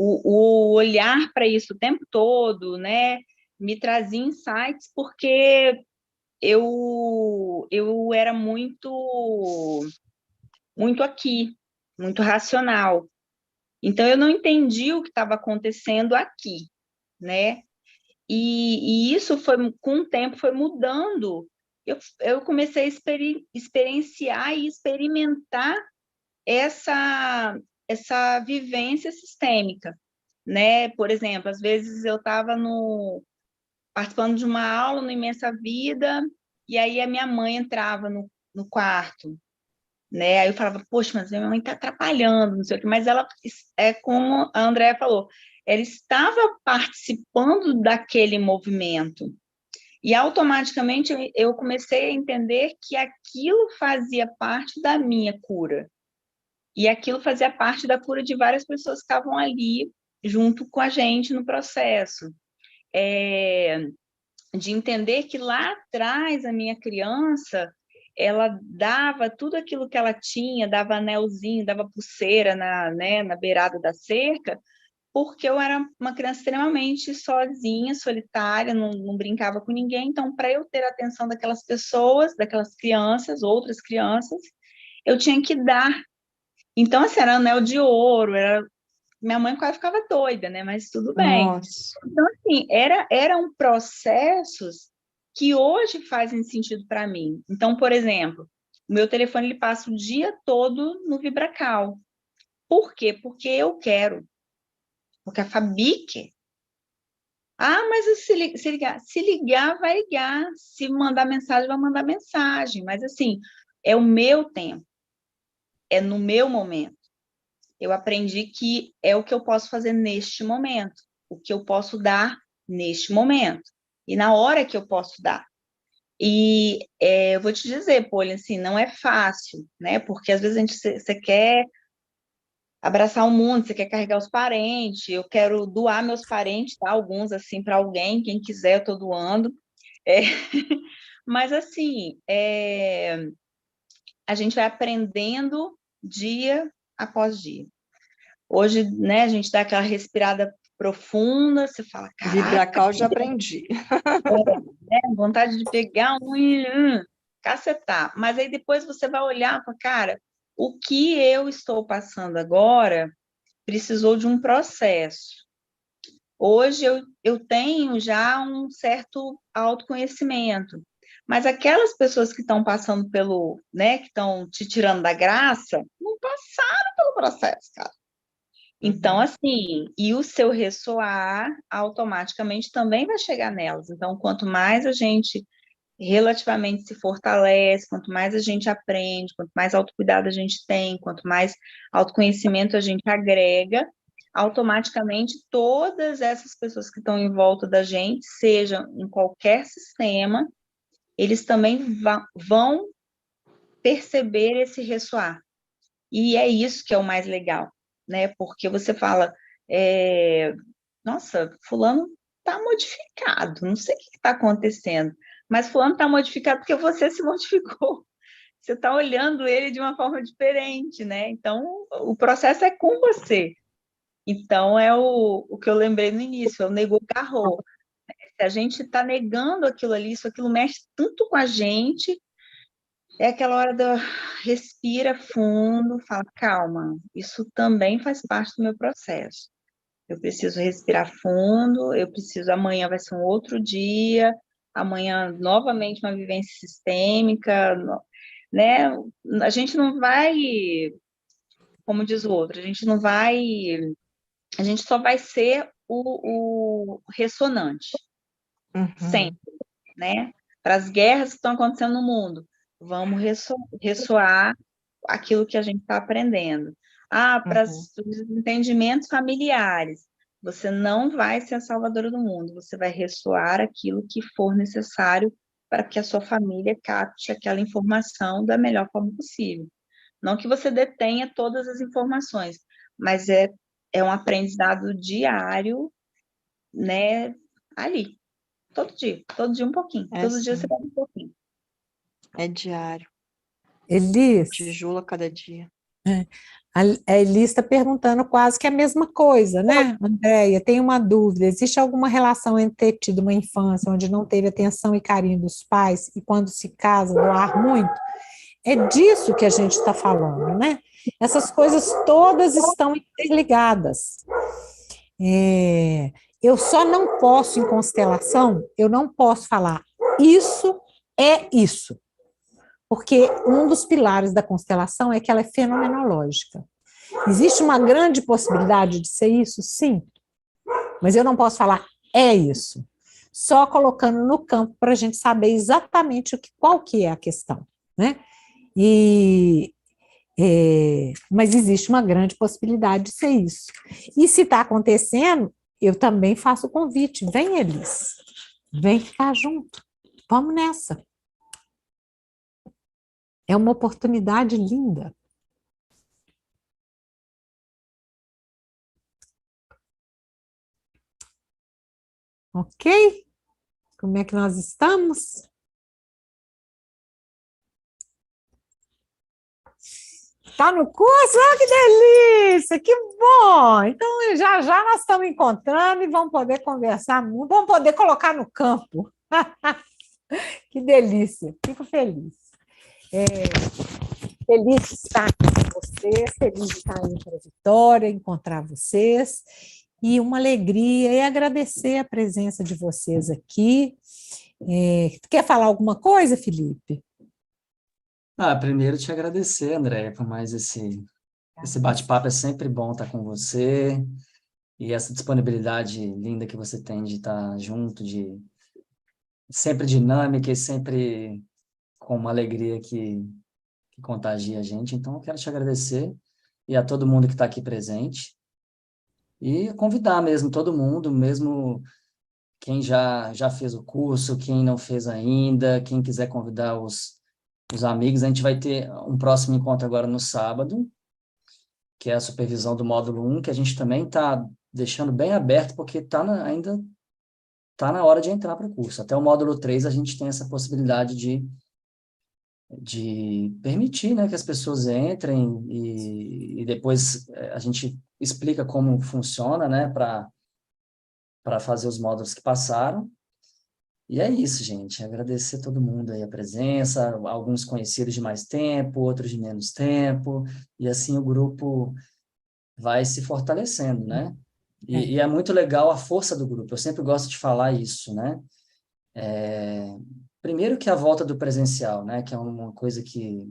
[SPEAKER 4] o olhar para isso o tempo todo, né, me trazia insights, porque eu era muito aqui, muito racional. Então, eu não entendi o que estava acontecendo aqui, né? E isso com o tempo foi mudando. Eu comecei a experienciar e experimentar essa vivência sistêmica, né? Por exemplo, às vezes eu estava participando de uma aula no Imensa Vida, e aí a minha mãe entrava no quarto, né? Aí eu falava, poxa, mas minha mãe está atrapalhando, não sei o quê. Mas ela, como a Andréa falou, ela estava participando daquele movimento. E automaticamente eu comecei a entender que aquilo fazia parte da minha cura. E aquilo fazia parte da cura de várias pessoas que estavam ali junto com a gente no processo. De entender que lá atrás a minha criança, ela dava tudo aquilo que ela tinha, dava anelzinho, dava pulseira na beirada da cerca, porque eu era uma criança extremamente sozinha, solitária, não brincava com ninguém. Então, para eu ter a atenção daquelas pessoas, daquelas crianças, outras crianças, eu tinha que dar. Então, assim, era anel de ouro, minha mãe quase ficava doida, né? Mas tudo bem.
[SPEAKER 6] Nossa.
[SPEAKER 4] Então, assim, eram processos que hoje fazem sentido para mim. Então, por exemplo, o meu telefone ele passa o dia todo no VibraCal. Por quê? Porque eu quero. Porque a Fabi quer. Ah, mas se ligar, vai ligar. Se mandar mensagem, vai mandar mensagem. Mas, assim, é o meu tempo. É no meu momento. Eu aprendi que é o que eu posso fazer neste momento. O que eu posso dar neste momento. E na hora que eu posso dar. E eu vou te dizer, Poli, assim, não é fácil, né? Porque, às vezes, você quer abraçar o mundo, você quer carregar os parentes, eu quero doar meus parentes, tá? Alguns, assim, para alguém, quem quiser, eu tô doando. Mas, assim, a gente vai aprendendo dia após dia. Hoje, né, a gente dá aquela respirada profunda, você fala, caraca...
[SPEAKER 6] VibraCal já aprendi.
[SPEAKER 4] Vontade de pegar cacetar. Mas aí depois você vai olhar para, cara, o que eu estou passando agora precisou de um processo. Hoje eu tenho já um certo autoconhecimento, mas aquelas pessoas que estão passando pelo, né, que estão te tirando da graça, não passaram pelo processo, cara. Então, assim, e o seu ressoar automaticamente também vai chegar nelas. Então, quanto mais a gente relativamente se fortalece, quanto mais a gente aprende, quanto mais autocuidado a gente tem, quanto mais autoconhecimento a gente agrega, automaticamente todas essas pessoas que estão em volta da gente, seja em qualquer sistema, eles também vão perceber esse ressoar. E é isso que é o mais legal, né? Porque você fala, nossa, fulano está modificado, não sei o que está acontecendo, mas fulano está modificado porque você se modificou. Você está olhando ele de uma forma diferente, né? Então, o processo é com você. Então, é o que eu lembrei no início, é o negou carro. Se a gente está negando aquilo ali, aquilo mexe tanto com a gente, é aquela hora do respira fundo, fala, calma, isso também faz parte do meu processo. Eu preciso respirar fundo, amanhã vai ser um outro dia, amanhã novamente uma vivência sistêmica, né? A gente não vai, como diz o outro, a gente só vai ser o ressonante, sempre, né? Para as guerras que estão acontecendo no mundo, vamos ressoar aquilo que a gente está aprendendo. Para os entendimentos familiares, você não vai ser a salvadora do mundo, você vai ressoar aquilo que for necessário para que a sua família capte aquela informação da melhor forma possível. Não que você detenha todas as informações, mas é um aprendizado diário, né, ali, todo dia um pouquinho, todo dia você vai um pouquinho.
[SPEAKER 6] É diário.
[SPEAKER 1] Elis.
[SPEAKER 6] Tijolo a cada dia.
[SPEAKER 1] A Elis está perguntando quase que a mesma coisa, né, Andréia? Tem uma dúvida: existe alguma relação entre ter tido uma infância onde não teve atenção e carinho dos pais e quando se casa doar muito? É disso que a gente está falando, né? Essas coisas todas estão interligadas. Eu só não posso, em constelação, eu não posso falar isso é isso. Porque um dos pilares da constelação é que ela é fenomenológica. Existe uma grande possibilidade de ser isso? Sim. Mas eu não posso falar, é isso. Só colocando no campo para a gente saber exatamente qual que é a questão, né? Mas existe uma grande possibilidade de ser isso. E se está acontecendo, eu também faço o convite. Vem, Elis. Vem ficar junto. Vamos nessa. É uma oportunidade linda. Ok? Como é que nós estamos? Tá no curso? Oh, que delícia! Que bom! Então, já já nós estamos encontrando e vamos poder conversar muito, vamos poder colocar no campo. Que delícia! Fico feliz. Feliz de estar aqui com vocês, feliz de estar indo para a Vitória, encontrar vocês, e uma alegria, e agradecer a presença de vocês aqui. Quer falar alguma coisa, Felipe?
[SPEAKER 5] Primeiro te agradecer, André, por mais esse bate-papo. É sempre bom estar com você, e essa disponibilidade linda que você tem de estar junto, sempre dinâmica e sempre com uma alegria que contagia a gente. Então, eu quero te agradecer, e a todo mundo que está aqui presente, e convidar mesmo todo mundo, mesmo quem já fez o curso, quem não fez ainda, quem quiser convidar os amigos. A gente vai ter um próximo encontro agora no sábado, que é a supervisão do módulo 1, que a gente também está deixando bem aberto, porque ainda está na hora de entrar para o curso. Até o módulo 3 a gente tem essa possibilidade de permitir, né, que as pessoas entrem, e depois a gente explica como funciona, né, para fazer os módulos que passaram. E é isso, gente. Agradecer a todo mundo aí a presença, alguns conhecidos de mais tempo, outros de menos tempo, e assim o grupo vai se fortalecendo, né? E é muito legal a força do grupo. Eu sempre gosto de falar isso, né? Primeiro que a volta do presencial, né? Que é uma coisa que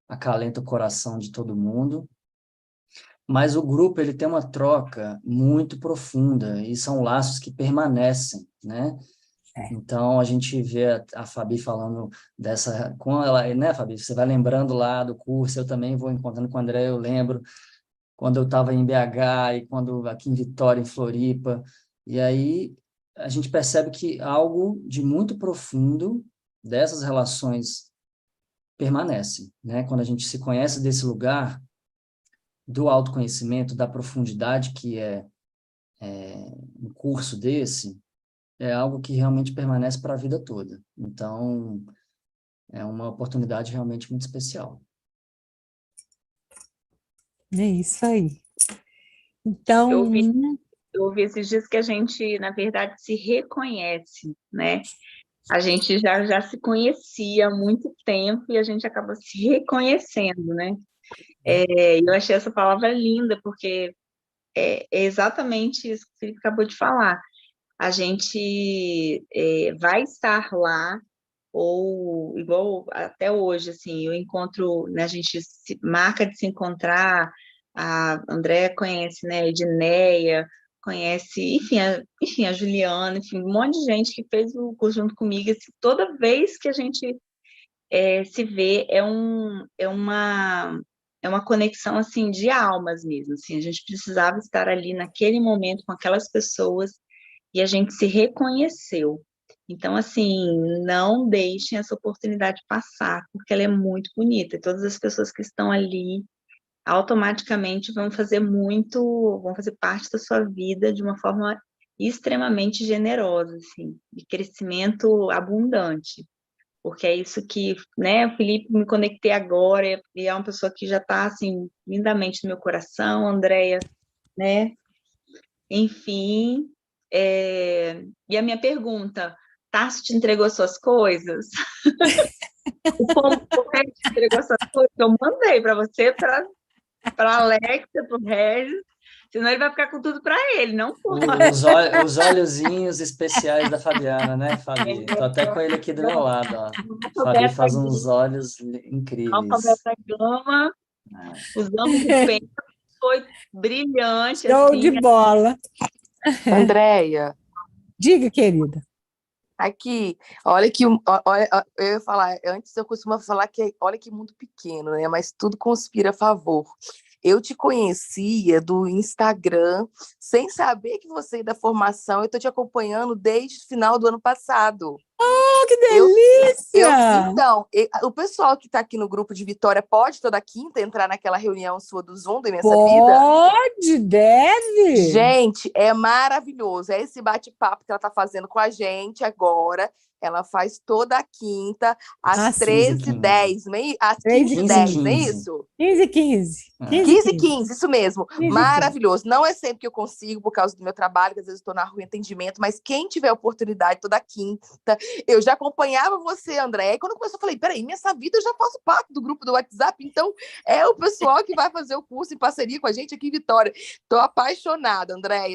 [SPEAKER 5] acalenta o coração de todo mundo. Mas o grupo, ele tem uma troca muito profunda, e são laços que permanecem, né? Então, a gente vê a Fabi falando dessa... Com ela, né, Fabi? Você vai lembrando lá do curso, eu também vou encontrando com o André, eu lembro quando eu estava em BH, e quando aqui em Vitória, em Floripa. E aí, a gente percebe que algo de muito profundo dessas relações permanece, né? Quando a gente se conhece desse lugar do autoconhecimento, da profundidade que é um curso desse, é algo que realmente permanece para a vida toda. Então, é uma oportunidade realmente muito especial.
[SPEAKER 1] É isso aí. Então...
[SPEAKER 4] Eu ouvi esses dias que a gente, na verdade, se reconhece, né? A gente já se conhecia há muito tempo e a gente acaba se reconhecendo, né? Eu achei essa palavra linda, porque é exatamente isso que o Felipe acabou de falar. A gente vai estar lá, ou igual até hoje, assim, eu encontro, né, a gente marca de se encontrar, a Andréa conhece, né, a Edneia, conhece, enfim, a Juliana, enfim, um monte de gente que fez o curso junto comigo. Assim, toda vez que a gente se vê, é uma conexão, assim, de almas mesmo, assim, a gente precisava estar ali naquele momento com aquelas pessoas, e a gente se reconheceu. Então, assim, não deixem essa oportunidade passar, porque ela é muito bonita, e todas as pessoas que estão ali automaticamente vão fazer parte da sua vida de uma forma extremamente generosa, assim, de crescimento abundante. Porque é isso que, né, o Felipe, me conectei agora, e é uma pessoa que já está, assim, lindamente no meu coração, a Andréa, né, enfim. E a minha pergunta, Tarso te entregou suas coisas? O Pombo te entregou suas coisas? Eu mandei para você, para a Alexia, para o Regis, senão ele vai ficar com tudo para ele, não pode.
[SPEAKER 5] Os olhozinhos especiais da Fabiana, né, Fabi? Estou até com ele aqui do meu lado, ó. Fabi faz uns olhos incríveis.
[SPEAKER 4] Alfabeto da Gama, usamos o pente
[SPEAKER 2] foi brilhante.
[SPEAKER 1] Show
[SPEAKER 2] assim.
[SPEAKER 1] de bola.
[SPEAKER 7] Andréia,
[SPEAKER 1] Diga, querida.
[SPEAKER 7] aqui, olha que olha, eu ia falar, antes eu costumava falar que olha que mundo pequeno, né? Mas tudo conspira a favor. Eu te conhecia do Instagram, sem saber que você é da formação, eu estou te acompanhando desde o final do ano passado.
[SPEAKER 1] Oh, que delícia!
[SPEAKER 7] Então, o pessoal que está aqui no grupo de Vitória pode toda quinta entrar naquela reunião sua do Zoom da Imensa Vida?
[SPEAKER 1] Pode, deve!
[SPEAKER 7] Gente, é maravilhoso. É esse bate-papo que ela está fazendo com a gente agora. Ela faz toda a quinta, às 13h10, às 15h10, não é isso?
[SPEAKER 1] 15h15.
[SPEAKER 7] 15h15, isso mesmo.
[SPEAKER 1] 15h15.
[SPEAKER 7] Maravilhoso. Não é sempre que eu consigo, por causa do meu trabalho, que às vezes estou na rua em atendimento, mas quem tiver oportunidade toda quinta, eu já acompanhava você, André. E quando começou, eu falei, peraí, minha vida eu já faço parte do grupo do WhatsApp, então é o pessoal que vai fazer o curso em parceria com a gente aqui em Vitória. Estou apaixonada, André.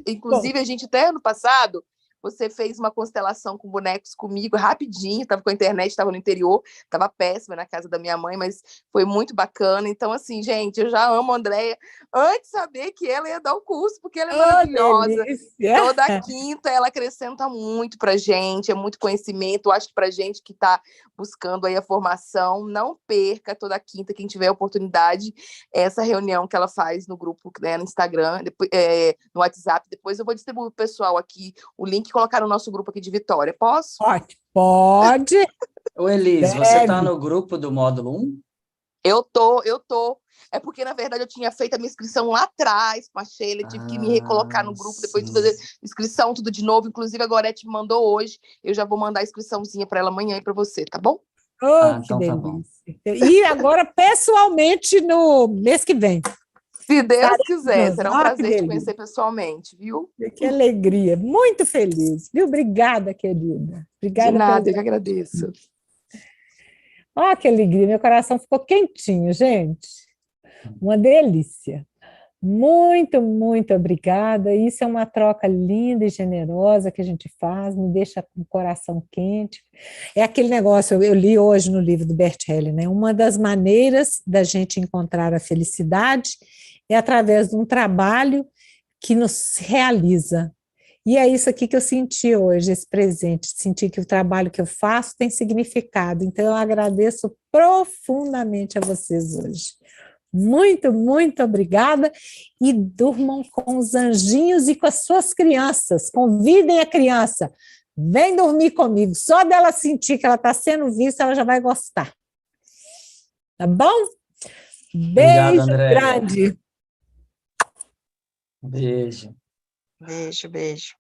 [SPEAKER 7] Inclusive, a gente até ano passado, você fez uma constelação com bonecos comigo, rapidinho, estava com a internet, estava no interior, estava péssima na casa da minha mãe, mas foi muito bacana. Então, assim, gente, eu já amo a Andréia antes de saber que ela ia dar o curso, porque ela é maravilhosa.
[SPEAKER 1] Delícia.
[SPEAKER 7] Toda quinta ela acrescenta muito pra gente, é muito conhecimento. Eu acho que pra gente que está buscando aí a formação, não perca toda quinta, quem tiver oportunidade, essa reunião que ela faz no grupo, né, no Instagram, depois, no WhatsApp. Depois eu vou distribuir pro pessoal aqui o link e colocar no nosso grupo aqui de Vitória. Posso?
[SPEAKER 1] Pode.
[SPEAKER 5] Ô, Elis, você está no grupo do módulo 1?
[SPEAKER 7] Eu tô. É porque, na verdade, eu tinha feito a minha inscrição lá atrás com a Sheila, tive que me recolocar no grupo, depois de fazer inscrição, tudo de novo. Inclusive, a Gorete me mandou hoje. Eu já vou mandar a inscriçãozinha para ela amanhã e para você, tá bom?
[SPEAKER 1] Oh, que delícia. Tá bom. E agora, pessoalmente, no mês que vem.
[SPEAKER 7] Se Deus quiser, será um prazer te conhecer pessoalmente, viu?
[SPEAKER 1] Que alegria, muito feliz, viu? Obrigada, querida. Obrigada.
[SPEAKER 7] De nada, eu que agradeço.
[SPEAKER 1] Ah, que alegria, meu coração ficou quentinho, gente. Uma delícia. Muito, muito obrigada. Isso é uma troca linda e generosa que a gente faz, me deixa com o coração quente. É aquele negócio, eu li hoje no livro do Bert Hellinger, né? Uma das maneiras da gente encontrar a felicidade é através de um trabalho que nos realiza. E é isso aqui que eu senti hoje, esse presente, senti que o trabalho que eu faço tem significado. Então, eu agradeço profundamente a vocês hoje. Muito, muito obrigada, e durmam com os anjinhos e com as suas crianças. Convidem a criança, vem dormir comigo. Só dela sentir que ela está sendo vista, ela já vai gostar. Tá bom? Beijo. Obrigado, grande.
[SPEAKER 5] Beijo.
[SPEAKER 6] Beijo, beijo.